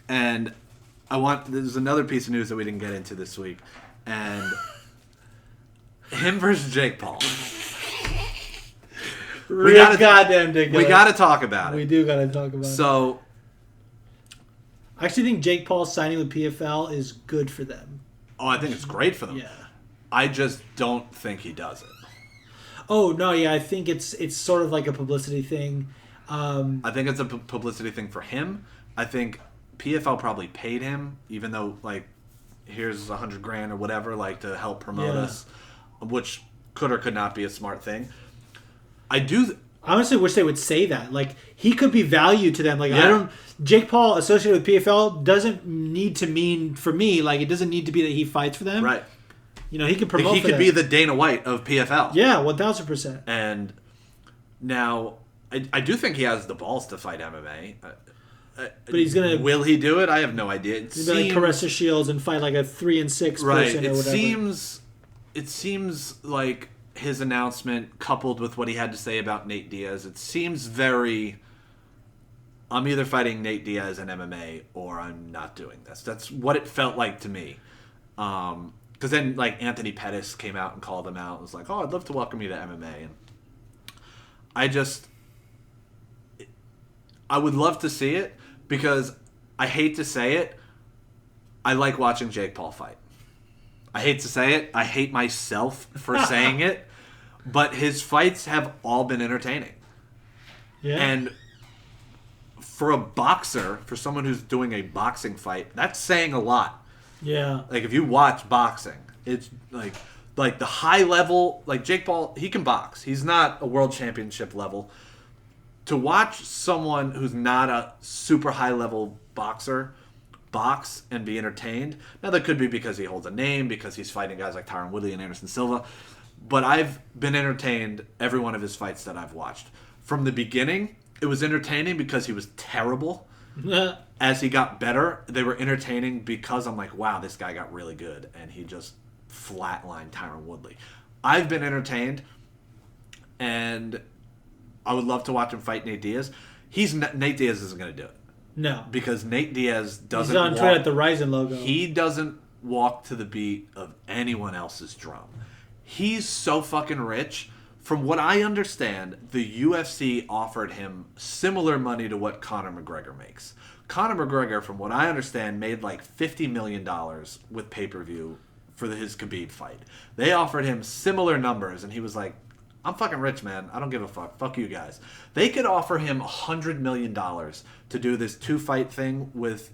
and there's another piece of news that we didn't get into this week, and him versus Jake Paul. We got to talk about it. We do got to talk about it. So, I actually think Jake Paul signing with PFL is good for them. Oh, I think it's great for them. Yeah. I just don't think he does it. Oh no, yeah, I think it's sort of like a publicity thing. I think it's a publicity thing for him. I think PFL probably paid him, even though like, here's $100,000 or whatever, like to help promote us, which could or could not be a smart thing. I honestly wish they would say that. Like he could be valued to them. Like Jake Paul associated with PFL doesn't need to mean for me. Like it doesn't need to be that he fights for them. Right. You know, he could promote. He could be the Dana White of PFL. Yeah, 1,000%. And now I do think he has the balls to fight MMA. But he's gonna. Will he do it? I have no idea. He's gonna like Caressa Shields and fight like a 3-6 person or whatever. It seems like his announcement, coupled with what he had to say about Nate Diaz, it seems very. I'm either fighting Nate Diaz in MMA or I'm not doing this. That's what it felt like to me. Because then, like, Anthony Pettis came out and called him out and was like, "Oh, I'd love to welcome you to MMA." And I would love to see it because I hate to say it, I like watching Jake Paul fight. I hate to say it. I hate myself for saying it, but his fights have all been entertaining. Yeah. And for a boxer, for someone who's doing a boxing fight, that's saying a lot. Yeah. Like, if you watch boxing, it's like the high level, like Jake Paul, he can box. He's not a world championship level. To watch someone who's not a super high level boxer box and be entertained, now that could be because he holds a name, because he's fighting guys like Tyron Woodley and Anderson Silva, but I've been entertained every one of his fights that I've watched. From the beginning, it was entertaining because he was terrible. As he got better, they were entertaining because I'm like, wow, this guy got really good, and he just flatlined Tyron Woodley. I've been entertained, and I would love to watch him fight Nate Diaz. Nate Diaz isn't going to do it. No. Because Nate Diaz doesn't He's on Twitter at the Ryzen logo. He doesn't walk to the beat of anyone else's drum. He's so fucking rich. From what I understand, the UFC offered him similar money to what Conor McGregor makes. Conor McGregor, from what I understand, made like $50 million with pay-per-view for his Khabib fight. They offered him similar numbers, and he was like, I'm fucking rich, man. I don't give a fuck. Fuck you guys. They could offer him $100 million to do this 2-fight thing with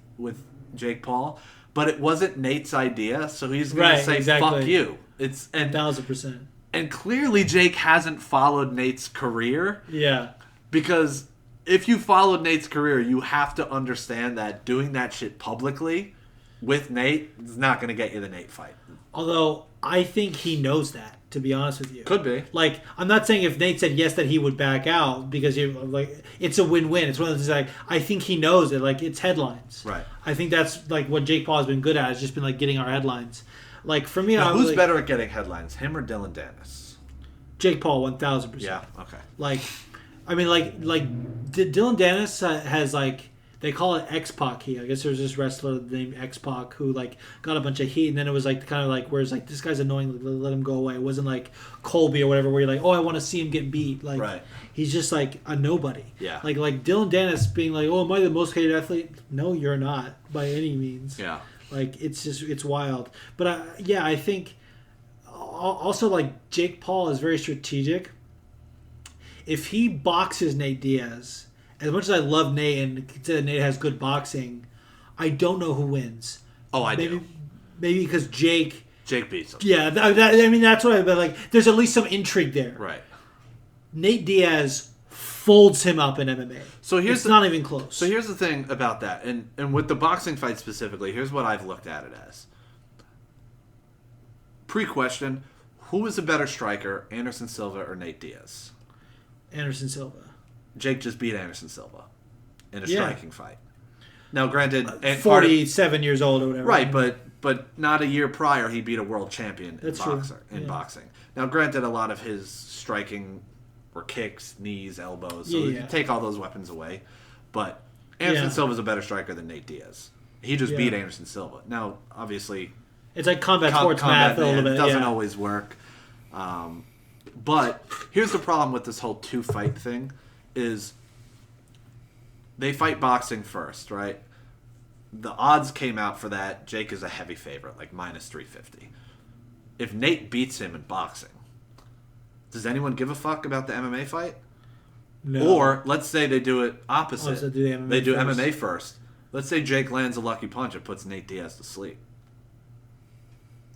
Jake Paul, but it wasn't Nate's idea, so he's going to say, fuck you. It's 1,000%. And clearly Jake hasn't followed Nate's career. Yeah. Because if you followed Nate's career, you have to understand that doing that shit publicly with Nate is not going to get you the Nate fight. Although, I think he knows that, to be honest with you. Could be. Like, I'm not saying if Nate said yes that he would back out because it's a win-win. It's one of those things like, I think he knows it. Like, it's headlines. Right. I think that's like what Jake Paul has been good at. Has just been like getting our headlines. Like, for me, now, who's better at getting headlines, him or Dylan Dennis? Jake Paul, 1,000%. Yeah. Okay. Like, I mean, like Dylan Dennis has like, they call it X-Pac heat. I guess there's this wrestler named X-Pac who like got a bunch of heat, and then it was like kind of like where it's like, this guy's annoying, let him go away. It wasn't like Colby or whatever where you're like, oh, I want to see him get beat. Like, right. He's just like a nobody. Yeah. Like Dylan Dennis being like, oh, am I the most hated athlete? No, you're not by any means. Yeah. Like it's wild. But I think also like Jake Paul is very strategic. If he boxes Nate Diaz, as much as I love Nate and consider Nate has good boxing, I don't know who wins. Oh, I do. Maybe because Jake beats him. Yeah, I mean that's what I meant. Like, there's at least some intrigue there. Right. Nate Diaz folds him up in MMA. So it's not even close. So here's the thing about that, and with the boxing fight specifically, here's what I've looked at it as. Pre-question, who is a better striker, Anderson Silva or Nate Diaz? Anderson Silva. Jake just beat Anderson Silva in a striking fight. Now, granted, 47 years old or whatever. Right, but not a year prior he beat a world champion in boxing. Now, granted, a lot of his striking were kicks, knees, elbows. So you take all those weapons away. But Anderson Silva's a better striker than Nate Diaz. He just beat Anderson Silva. Now, obviously, it's like combat sports math a little bit. It doesn't always work. But here's the problem with this whole two-fight thing is they fight boxing first, right? The odds came out for that. Jake is a heavy favorite, like minus 350. If Nate beats him in boxing, does anyone give a fuck about the MMA fight? No. Or let's say they do it opposite. Also do they do MMA first. Let's say Jake lands a lucky punch and puts Nate Diaz to sleep.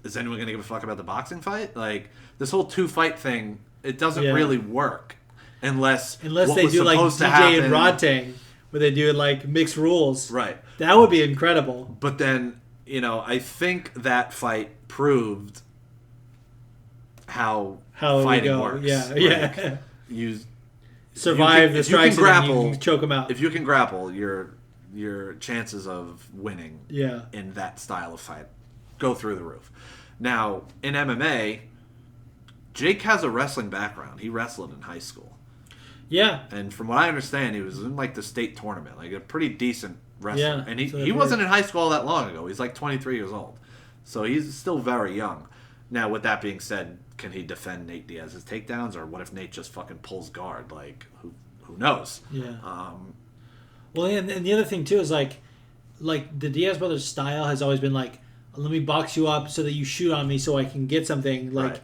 Is anyone going to give a fuck about the boxing fight? Like, this whole two-fight thing, it doesn't really work unless they do like DJ and Rodtang, where they do like mixed rules. Right. That would be incredible. But then, I think that fight proved how fighting works. Yeah. You survive the strikes and you choke them out. If you can grapple, your chances of winning in that style of fight go through the roof. Now, in MMA, Jake has a wrestling background. He wrestled in high school. Yeah. And from what I understand, he was in like the state tournament, like a pretty decent wrestler. Yeah, and he wasn't in high school all that long ago. He's like 23 years old. So he's still very young. Now, with that being said, can he defend Nate Diaz's takedowns? Or what if Nate just fucking pulls guard? Like, who knows? Yeah. Well, and the other thing, too, is like the Diaz brothers' style has always been like, let me box you up so that you shoot on me so I can get something. Like,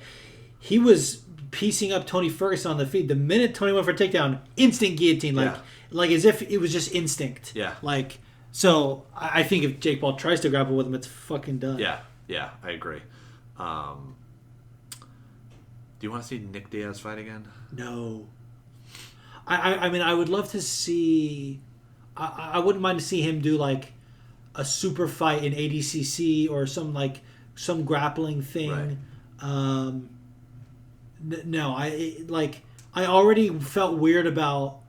he was piecing up Tony Ferguson on the feet. The minute Tony went for a takedown, instant guillotine. Like as if it was just instinct. Yeah. Like, so I think if Jake Paul tries to grapple with him, it's fucking done. Yeah, I agree. Do you want to see Nick Diaz fight again? No. I mean, I would love to see... I wouldn't mind to see him do, like, a super fight in ADCC or some grappling thing. Right. No, I already felt weird about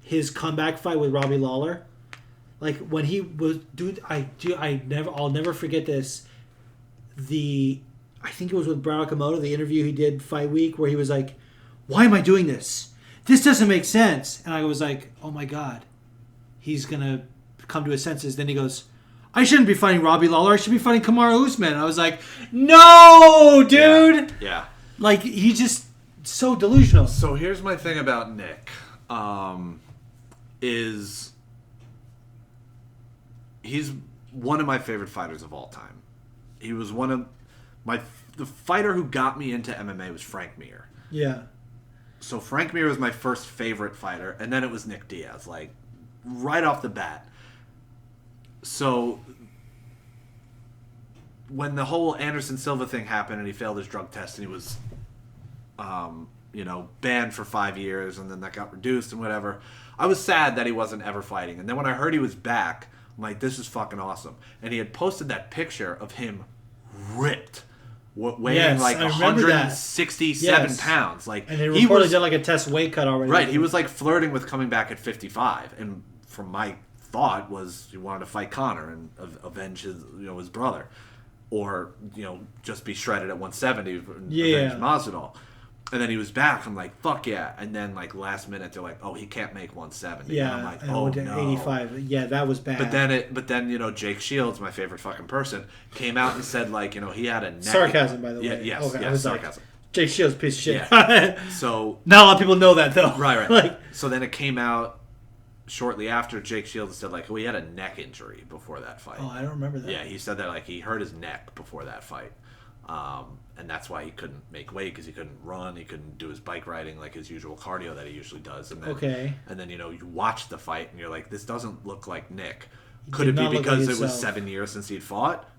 his comeback fight with Robbie Lawler. Like, when he was... I'll never forget this. I think it was with Brad Okamoto, the interview he did Fight Week, where he was like, why am I doing this? This doesn't make sense. And I was like, oh my God. He's going to come to his senses. Then he goes, I shouldn't be fighting Robbie Lawler. I should be fighting Kamaru Usman. And I was like, no, dude. Yeah. Like, he's just so delusional. So here's my thing about Nick. Is he's one of my favorite fighters of all time. He was one of the fighter who got me into MMA was Frank Mir. Yeah. So Frank Mir was my first favorite fighter, and then it was Nick Diaz, like right off the bat. So when the whole Anderson Silva thing happened and he failed his drug test and he was banned for 5 years and then that got reduced and whatever, I was sad that he wasn't ever fighting. And then when I heard he was back, I'm like, this is fucking awesome. And he had posted that picture of him ripped, weighing like 167 pounds. Like, and they reportedly did like a test weight cut already. Right, he was like flirting with coming back at 55. And from my thought was he wanted to fight Conor and avenge his brother. Or, just be shredded at 170 and avenge Masvidal. And then he was back. I'm like, fuck yeah. And then, like, last minute, they're like, oh, he can't make 170. Yeah, and I'm like, oh, no. 85. Yeah, that was bad. But then, Jake Shields, my favorite fucking person, came out and said, like, he had a neck. Sarcasm, by the way. Yes, okay, sarcasm. Like, Jake Shields, piece of shit. Yeah. So not a lot of people know that, though. Right. Like, so then it came out shortly after, Jake Shields said, like, he had a neck injury before that fight. Oh, I don't remember that. Yeah, he said that, like, he hurt his neck before that fight. And that's why he couldn't make weight, because he couldn't run, he couldn't do his bike riding, like his usual cardio that he usually does. And then, And then, you watch the fight, and you're like, this doesn't look like Nick. Could it be because it was 7 years since he'd fought?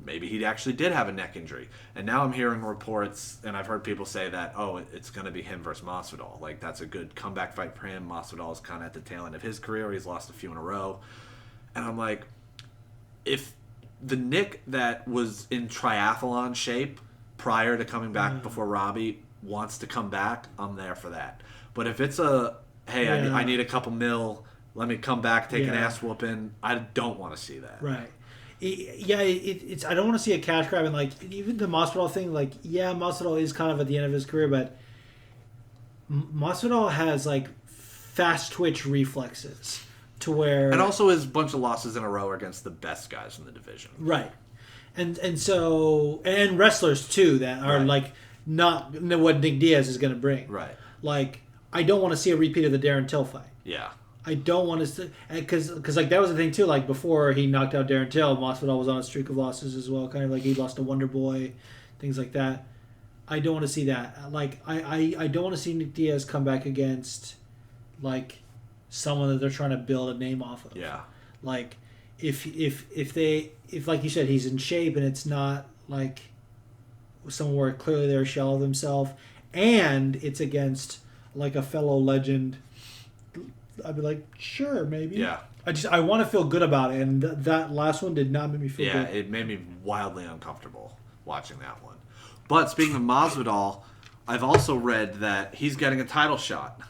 Maybe he actually did have a neck injury. And now I'm hearing reports, and I've heard people say that, it's going to be him versus Masvidal. Like, that's a good comeback fight for him. Masvidal is kind of at the tail end of his career. He's lost a few in a row. And I'm like, if the Nick that was in triathlon shape prior to coming back before Robbie wants to come back, I'm there for that. But if it's I need a couple mil, let me come back, take an ass whooping, I don't want to see that. Right. It's I don't want to see a cash grab, and like even the Masvidal thing, like Masvidal is kind of at the end of his career, but Masvidal has like fast twitch reflexes to where, and also his bunch of losses in a row against the best guys in the division. Right. And so wrestlers too that are like not what Nick Diaz is going to bring. Right. Like I don't want to see a repeat of the Darren Till fight. Yeah. I don't want to, because like that was the thing too. Like before he knocked out Darren Till, Masvidal was on a streak of losses as well. Kind of like he lost to Wonder Boy, things like that. I don't want to see that. Like I don't want to see Nick Diaz come back against like someone that they're trying to build a name off of. Yeah. Like if like you said he's in shape and it's not like someone where clearly they're a shell of themselves, and it's against like a fellow legend, I'd be like, sure, maybe. Yeah. I want to feel good about it, and that last one did not make me feel good. Yeah, it made me wildly uncomfortable watching that one. But speaking of Masvidal, I've also read that he's getting a title shot.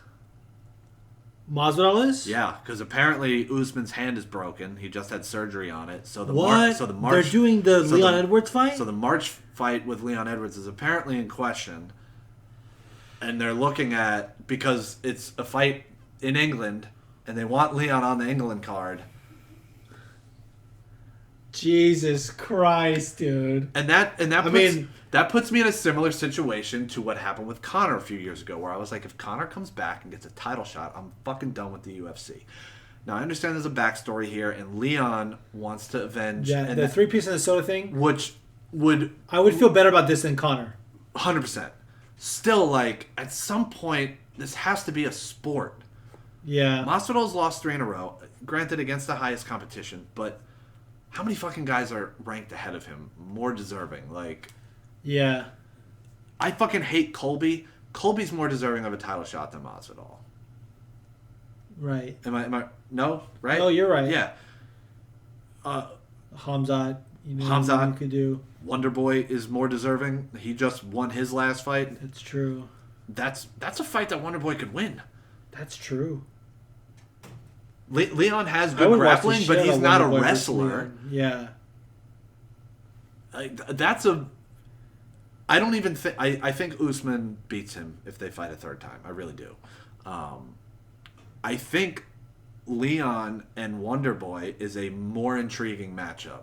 Masvidal is? Yeah, because apparently Usman's hand is broken. He just had surgery on it. So the what? the March, they're doing the Leon Edwards fight? So the March fight with Leon Edwards is apparently in question. And they're looking at, because it's a fight in England, and they want Leon on the England card. Jesus Christ, dude! And that puts me in a similar situation to what happened with Conor a few years ago, where I was like, if Conor comes back and gets a title shot, I'm fucking done with the UFC. Now I understand there's a backstory here, and Leon wants to avenge. Yeah, and the 3-piece Minnesota thing, I would feel better about this than Conor. 100%. Still, like at some point, this has to be a sport. Yeah. Masvidal's lost 3 in a row, granted against the highest competition, but how many fucking guys are ranked ahead of him, more deserving? Like, yeah. I fucking hate Colby. Colby's more deserving of a title shot than Masvidal. Right. Am I no? Right? No, you're right. Yeah. Hamzat, Hamzat you could do. Wonder Boy is more deserving. He just won his last fight. That's true. That's a fight that Wonder Boy could win. That's true. Leon has good grappling, but he's not a wrestler. Yeah. I don't even think... I think Usman beats him if they fight a third time. I really do. I think Leon and Wonder Boy is a more intriguing matchup.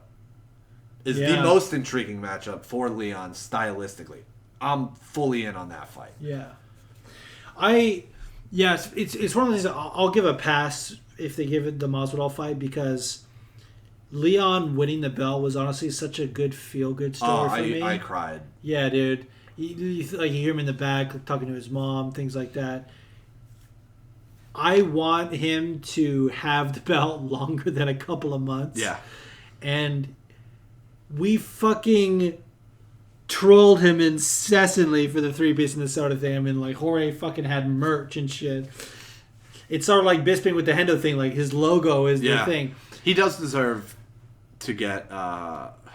Is the most intriguing matchup for Leon stylistically. I'm fully in on that fight. Yeah. It's one of those. I'll give a pass if they give it the Masvidal fight, because Leon winning the belt was honestly such a good feel-good story for me. I cried. Yeah, dude. You hear him in the back talking to his mom, things like that. I want him to have the belt longer than a couple of months. Yeah. And we fucking trolled him incessantly for the 3-piece Minnesota thing. I mean, like, Jorge fucking had merch and shit. It's sort of like Bisping with the Hendo thing. Like, his logo is the thing. He does deserve to get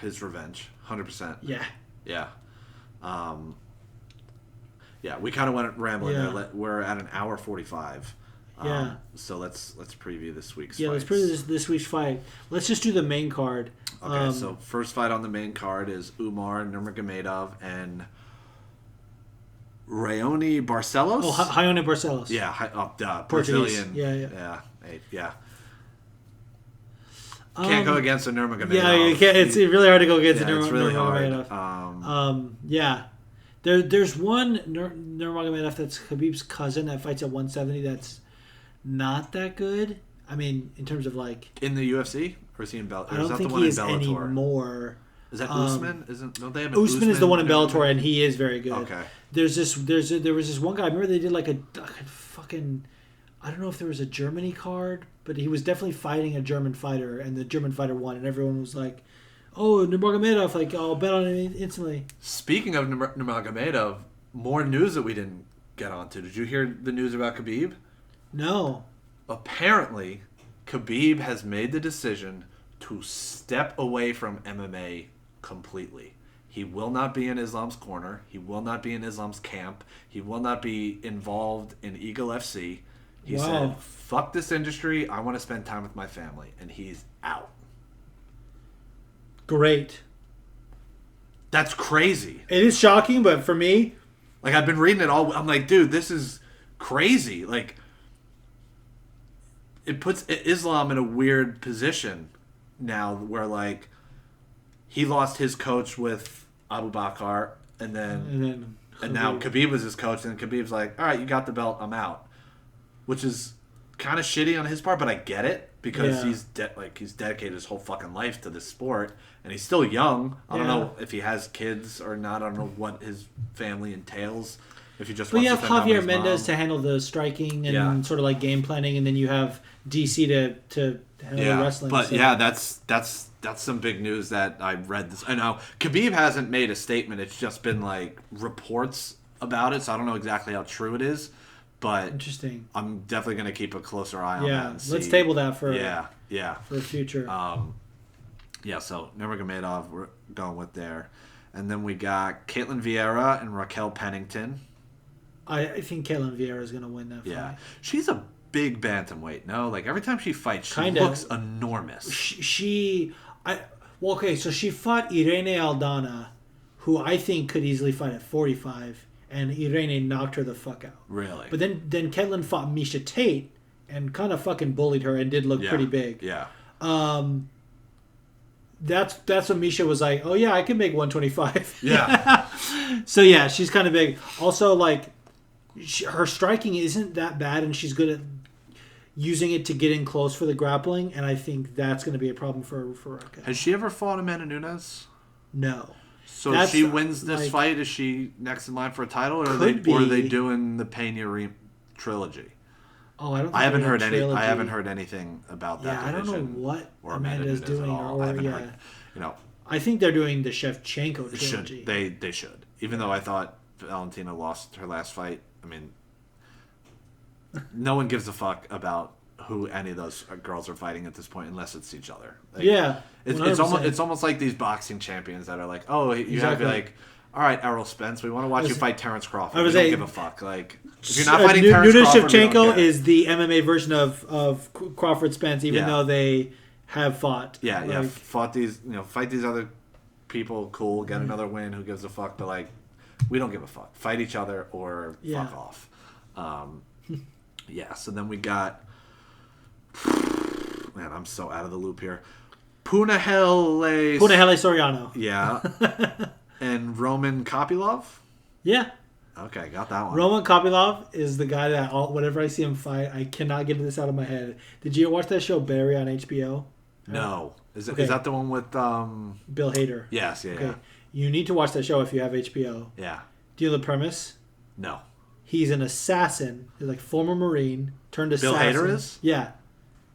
his revenge. 100%. Yeah. Yeah. We kind of went rambling there. We're at an hour 45. Yeah. So let's preview this week's fights. Yeah, let's preview this week's fight. Let's just do the main card. Okay, so first fight on the main card is Umar Nurmagomedov and Raoni Barcelos. Oh, Raoni Barcelos. Yeah, Brazilian. Yeah. Can't go against a Nurmagomedov. Yeah, you can't. It's really hard to go against a Nurmagomedov. It's really hard. Yeah. There's one Nurmagomedov that's Khabib's cousin that fights at 170 that's not that good. I mean, in terms of like, In the UFC? Or is he in Bellator? I don't think he is anymore. Is that Usman? Don't they have an Usman is the one in and Bellator, everything? and he is very good. Okay. There was this one guy. I remember they did like a fucking. I don't know if there was a Germany card, but he was definitely fighting a German fighter, and the German fighter won, and everyone was like, "Oh, Nurmagomedov! Like, I'll bet on it instantly." Speaking of Nurmagomedov, more news that we didn't get onto. Did you hear the news about Khabib? No. Apparently, Khabib has made the decision to step away from MMA completely. He will not be in Islam's corner. He will not be in Islam's camp. He will not be involved in Eagle FC. He said, fuck this industry. I want to spend time with my family. And he's out. Great. That's crazy. It is shocking, but for me, like, I've been reading it all. I'm like, dude, this is crazy. Like, it puts Islam in a weird position now where, like, he lost his coach with Abu Bakr, and now Khabib was his coach, and Khabib's like, all right, you got the belt, I'm out. Which is kind of shitty on his part, but I get it, because he's dedicated his whole fucking life to this sport, and he's still young. I don't know if he has kids or not. I don't know what his family entails. If he just but you wants have to spend time with Javier his Mendez mom. to handle the striking and sort of like game planning, and then you have DC to handle the wrestling. But so. that's some big news that I read this. I know Khabib hasn't made a statement. It's just been like reports about it, so I don't know exactly how true it is. But interesting. I'm definitely going to keep a closer eye on that. And let's see. table that for for the future. So Nurmagomedov we're going with there, and then we got Caitlin Vieira and Raquel Pennington. I think Caitlin Vieira is going to win that fight. Yeah, she's a big bantamweight. No, like every time she fights, she Kinda. looks enormous. So she fought Irene Aldana, who I think could easily fight at 45, and Irene knocked her the fuck out. Really? But then Caitlin fought Misha Tate and kind of fucking bullied her and did look pretty big. Yeah. That's when Misha was like, oh yeah, I can make 125. Yeah. So yeah, she's kind of big. Also, like, her striking isn't that bad, and she's good at using it to get in close for the grappling, and I think that's going to be a problem for Raquel. Has she ever fought Amanda Nunes? No. So if she wins this fight, is she next in line for a title, or are they doing the Pena trilogy? Oh, I don't. Think I haven't heard trilogy. I haven't heard anything about that. Yeah, I don't know what Amanda's doing, I haven't heard. I think they're doing the Shevchenko trilogy. They should. Even though I thought Valentina lost her last fight. I mean, no one gives a fuck about who any of those girls are fighting at this point, unless it's each other. Like, yeah, it's almost like these boxing champions that are like, oh, you have like, all right, Errol Spence, we want to watch you fight Terrence Crawford. We don't give a fuck. Like, if you're not fighting Terrence Crawford, Shevchenko is the MMA version of Crawford Spence, even though they have fought. Fought these, fight these other people. Cool, get another win. Who gives a fuck? But like, we don't give a fuck. Fight each other or fuck off. So then we got. Man, I'm so out of the loop here. Punahele Soriano. Yeah. And Roman Kopylov? Yeah. Okay, got that one. Roman Kopylov is the guy that whenever I see him fight, I cannot get this out of my head. Did you watch that show Barry on HBO? No. Is that the one with Bill Hader? Yes, yeah. You need to watch that show if you have HBO. Yeah. Do you know the premise? No. He's an assassin. He's like former Marine turned assassin. Bill Hader is? Yeah.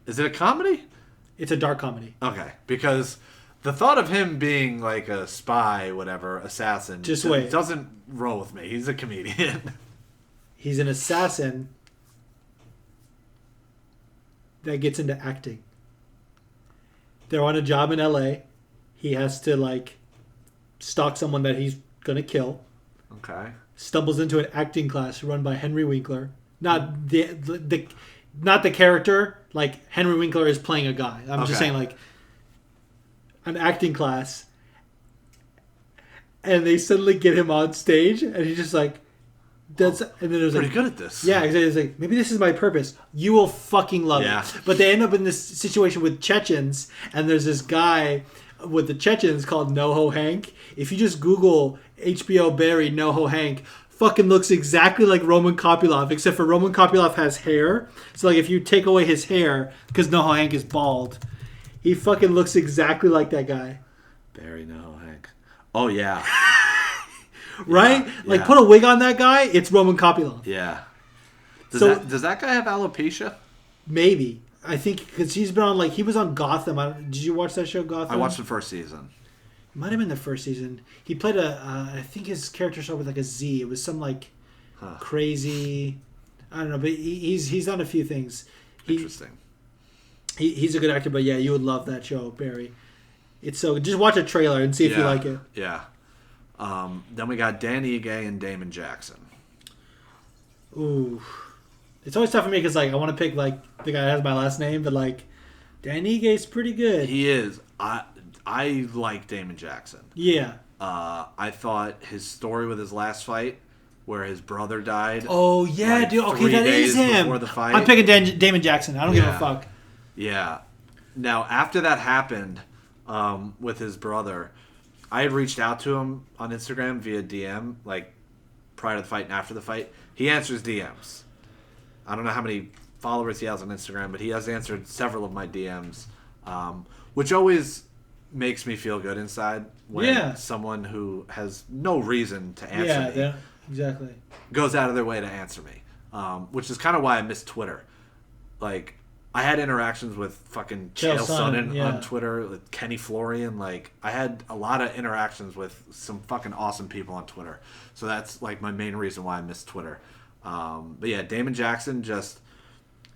Is it a comedy? It's a dark comedy. Okay, because the thought of him being like a spy, whatever, assassin, doesn't roll with me. He's a comedian. He's an assassin that gets into acting. They're on a job in LA. He has to like stalk someone that he's gonna kill. Okay. Stumbles into an acting class run by Henry Winkler. Not the character. Like Henry Winkler is playing a guy. I'm just saying like an acting class. And they suddenly get him on stage, and he's just like, and then there's pretty like, good at this. Yeah, exactly. It's like, maybe this is my purpose. You will fucking love it. But they end up in this situation with Chechens, and there's this guy with the Chechens called NoHo Hank. If you just Google HBO Barry NoHo Hank, fucking looks exactly like Roman Kopylov, except for Roman Kopylov has hair. So like if you take away his hair, because Noho Hank is bald, he fucking looks exactly like that guy. Barry Noho Hank. Oh yeah. Right? Yeah, Like yeah. put a wig on that guy, it's Roman Kopylov. Yeah. Does that guy have alopecia? Maybe. I think because he's been on he was on Gotham. Did you watch that show Gotham? I watched the first season. Might have been the first season. He played I think his character started with a Z. It was some crazy, I don't know, but he's done a few things. Interesting. He's a good actor, but yeah, you would love that show, Barry. It's so just watch a trailer and see if you like it. Yeah. Then we got Dan Ige and Damon Jackson. Ooh, it's always tough for me because I want to pick the guy that has my last name, but Dan Ige's pretty good. He is. I like Damon Jackson. Yeah. I thought his story with his last fight, where his brother died. Oh yeah, dude. Okay, that is him. Before the fight. I'm picking Damon Jackson. I don't give a fuck. Yeah. Now after that happened, with his brother, I had reached out to him on Instagram via DM, prior to the fight and after the fight. He answers DMs. I don't know how many followers he has on Instagram, but he has answered several of my DMs, which always makes me feel good inside when someone who has no reason to answer me exactly goes out of their way to answer me, which is kind of why I miss Twitter. I had interactions with fucking Chael Sonnen on Twitter, with Kenny Florian. I had a lot of interactions with some fucking awesome people on Twitter. So that's my main reason why I miss Twitter. But yeah, Damon Jackson,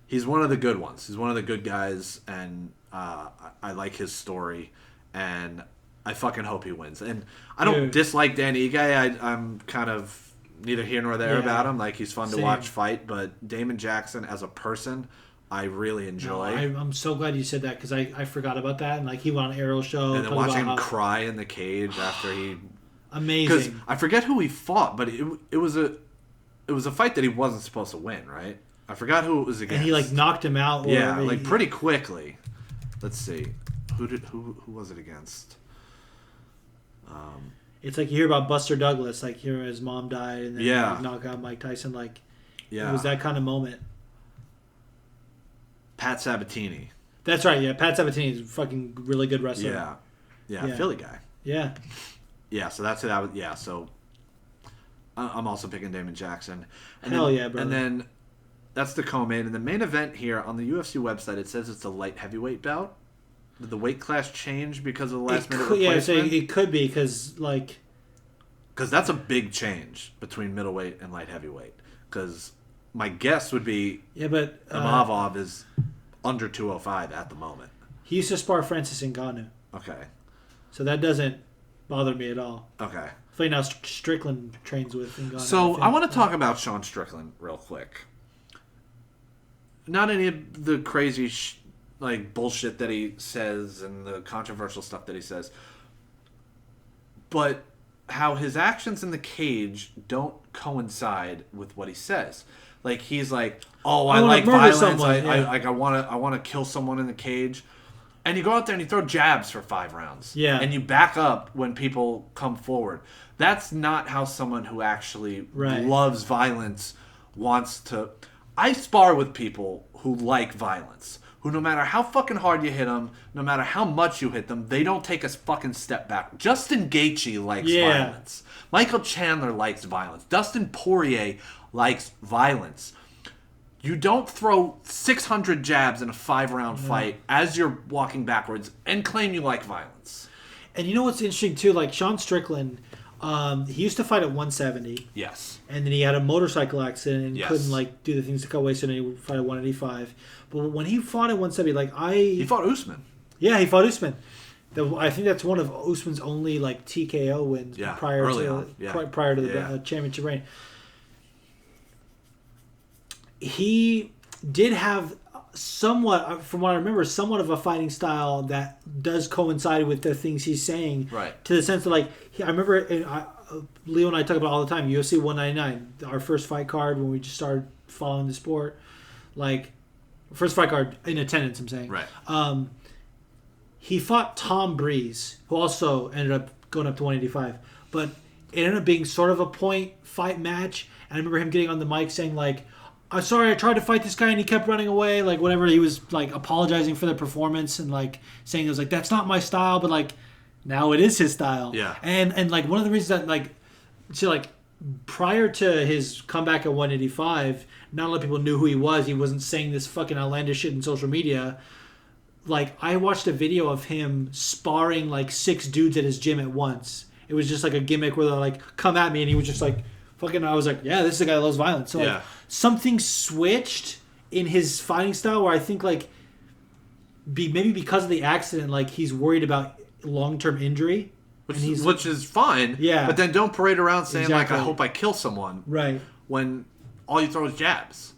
he's one of the good ones. He's one of the good guys, and I like his story, and I fucking hope he wins. And I don't dislike Dan Ige. I'm kind of neither here nor there about him. He's fun to watch fight, but Damon Jackson as a person, I really enjoy. I'm so glad you said that because I forgot about that. And he went on Arrow show. And then watching him cry in the cage after he... Amazing. Because I forget who he fought, but it was a fight that he wasn't supposed to win, right? I forgot who it was against. And he knocked him out. Pretty quickly. Let's see. Who was it against? It's you hear about Buster Douglas, hear his mom died and then knock out Mike Tyson. It was that kind of moment. Pat Sabatini. That's right, yeah. Pat Sabatini is a fucking really good wrestler. Yeah. Philly guy. Yeah. Yeah, so that's it. So I'm also picking Damon Jackson. Hell yeah, brother. And then that's the co-main. And the main event here on the UFC website, it says it's a light heavyweight bout. Did the weight class change because of the last minute replacement? Yeah, it could be because because that's a big change between middleweight and light heavyweight. Because my guess would be Imavov is under 205 at the moment. He used to spar Francis Ngannou. Okay. So that doesn't bother me at all. Okay. I think now Strickland trains with Ngannou. So I want to talk about Sean Strickland real quick. Not any of the crazy bullshit that he says and the controversial stuff that he says, but how his actions in the cage don't coincide with what he says. He's oh, I like violence. I want to kill someone in the cage, and you go out there and you throw jabs for 5 rounds. Yeah, and you back up when people come forward. That's not how someone who actually loves violence wants to. I spar with people who like violence, who no matter how fucking hard you hit them, no matter how much you hit them, they don't take a fucking step back. Justin Gaethje likes violence. Michael Chandler likes violence. Dustin Poirier likes violence. You don't throw 600 jabs in a 5-round fight as you're walking backwards and claim you like violence. And you know what's interesting too? Sean Strickland, he used to fight at 170. Yes. And then he had a motorcycle accident and couldn't do the things to cut weight, so then he would fight at 185. But when he fought at 170, he fought Usman. Yeah, he fought Usman. I think that's one of Usman's only TKO wins prior to the championship reign. He did have somewhat, from what I remember, somewhat of a fighting style that does coincide with the things he's saying. Right. To the sense that, I remember Leo and I talk about it all the time. UFC 199, our first fight card when we just started following the sport. First fight card in attendance, I'm saying. Right. He fought Tom Breeze, who also ended up going up to 185. But it ended up being sort of a point fight match. And I remember him getting on the mic saying like, "I'm sorry, I tried to fight this guy and he kept running away." Like whatever, he was like apologizing for the performance and like saying it was like that's not my style, but like now it is his style. Yeah. And like one of the reasons that like so like prior to his comeback at 185, not a lot of people knew who he was. He wasn't saying this fucking outlandish shit in social media. Like I watched a video of him sparring like 6 dudes at his gym at once. It was just like a gimmick where they're like, "Come at me," and he was just like. Fucking, I was like, yeah, this is a guy that loves violence. So like, something switched in his fighting style where I think like, maybe because of the accident, like he's worried about long-term injury, which is fine. Yeah, but then don't parade around saying exactly. like, "I hope I kill someone." Right. When all you throw is jabs.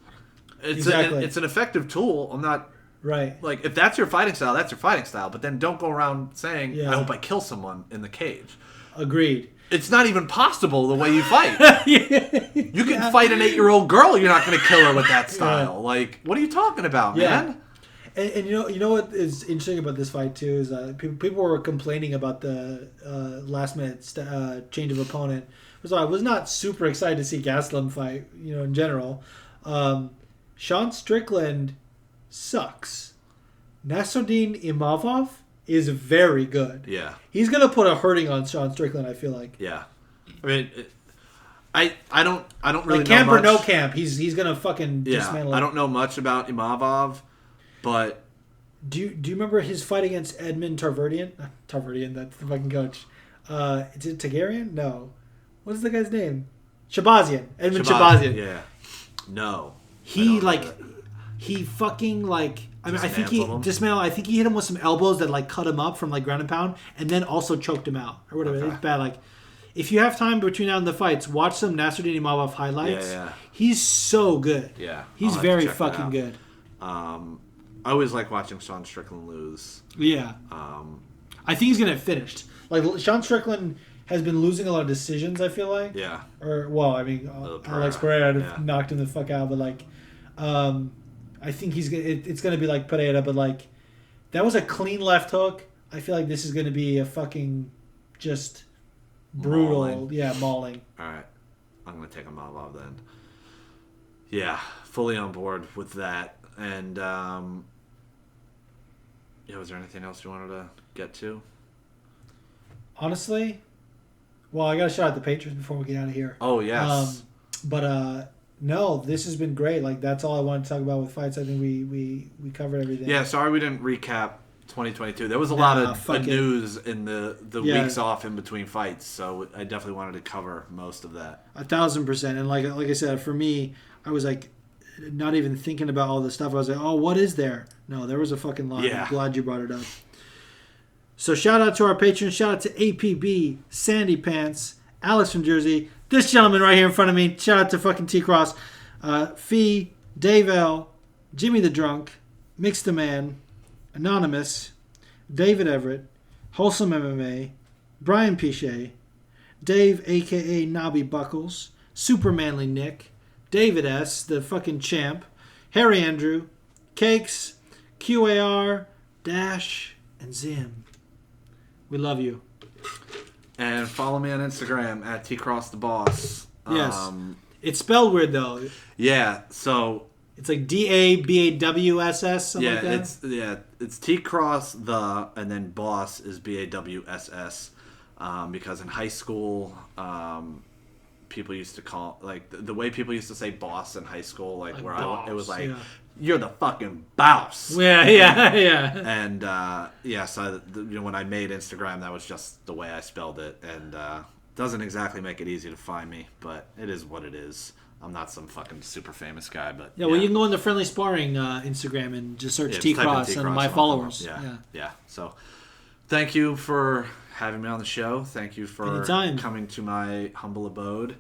It's exactly. It's an effective tool. I'm not. Right. Like if that's your fighting style, that's your fighting style. But then don't go around saying, Yeah. "I hope I kill someone" in the cage. Agreed. It's not even possible the way you fight. You can fight an 8-year-old girl. You're not going to kill her with that style. Yeah. Like, what are you talking about, Yeah. man? And you know what is interesting about this fight too is people were complaining about the last minute change of opponent. So I was not super excited to see Gastelum fight. You know, in general, Sean Strickland sucks. Nasruddin Imavov is very good. Yeah. He's gonna put a hurting on Sean Strickland. I feel like. Yeah. I mean, I don't really like camp know much. or no camp, he's gonna fucking dismantle. I don't know much about Imavov, but do you remember his fight against Edmund Tarverdian? Tarverdian, that's the fucking coach. Is it Targaryen? No. What's the guy's name? Shabazian. Edmund Shabazian. Yeah. No. He fucking like. I mean, I think he Dismantled him? dismantled. I think he hit him with some elbows that like cut him up from like ground and pound, and then also choked him out or whatever. Okay. It's bad. Like, if you have time between now and the fights, watch some Nasruddin Imavov highlights. Yeah. He's so good. Yeah. He's I'll have to very check that fucking out. good. I always like watching Sean Strickland lose. Yeah. I think he's gonna get finished. Like Sean Strickland has been losing a lot of decisions. I feel like. Yeah. Or well, I mean, Alex Pereira knocked him the fuck out, but like, I think it's gonna be like Pereira, but like, that was a clean left hook. I feel like this is gonna be a fucking just brutal, mauling. All right, I'm gonna take a Imavov then. Yeah, fully on board with that. And was there anything else you wanted to get to? Honestly, well, I got to shout out the patrons before we get out of here. Oh yes. No, this has been great. Like that's all I wanted to talk about with fights. I think we covered everything. Yeah, sorry we didn't recap 2022. There was a lot of news in the weeks off in between fights, so I definitely wanted to cover most of that. 1,000%. And like I said, for me, I was like not even thinking about all this stuff. I was like, oh, what is there? No, there was a fucking lot. Yeah. I'm glad you brought it up. So shout out to our patrons. Shout out to APB, Sandy Pants, Alex from Jersey, this gentleman right here in front of me. Shout out to fucking T-Cross, Fee, Dave L, Jimmy the Drunk, Mixed the Man, Anonymous, David Everett, Wholesome MMA, Brian Pichet, Dave a.k.a. Nobby Buckles, Super Manly Nick, David S., the fucking champ, Harry Andrew, Cakes, QAR, Dash, and Zim. We love you. And follow me on Instagram at tcrosstheboss. Yes. It's spelled weird, though. Yeah, so... It's like DABAWSS, something like that? It's T-Cross the, and then boss is BAWSS. Because in high school, people used to call, like, the way people used to say boss in high school, like where boss, it was like, you're the fucking boss. Yeah. And, so, when I made Instagram, that was just the way I spelled it. And doesn't exactly make it easy to find me, but it is what it is. I'm not some fucking super famous guy, but... Yeah, well, you can go into Friendly Sparring Instagram and just search just type in T-Cross and my followers. Yeah. So, thank you for having me on the show. Thank you for Anytime. coming to my humble abode.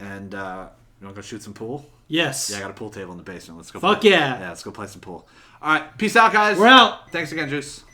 And, you want to go shoot some pool? Yes. Yeah, I got a pool table in the basement. Let's go Fuck play. yeah. Yeah, let's go play some pool. All right, peace out, guys. We're out. Thanks again, Juice.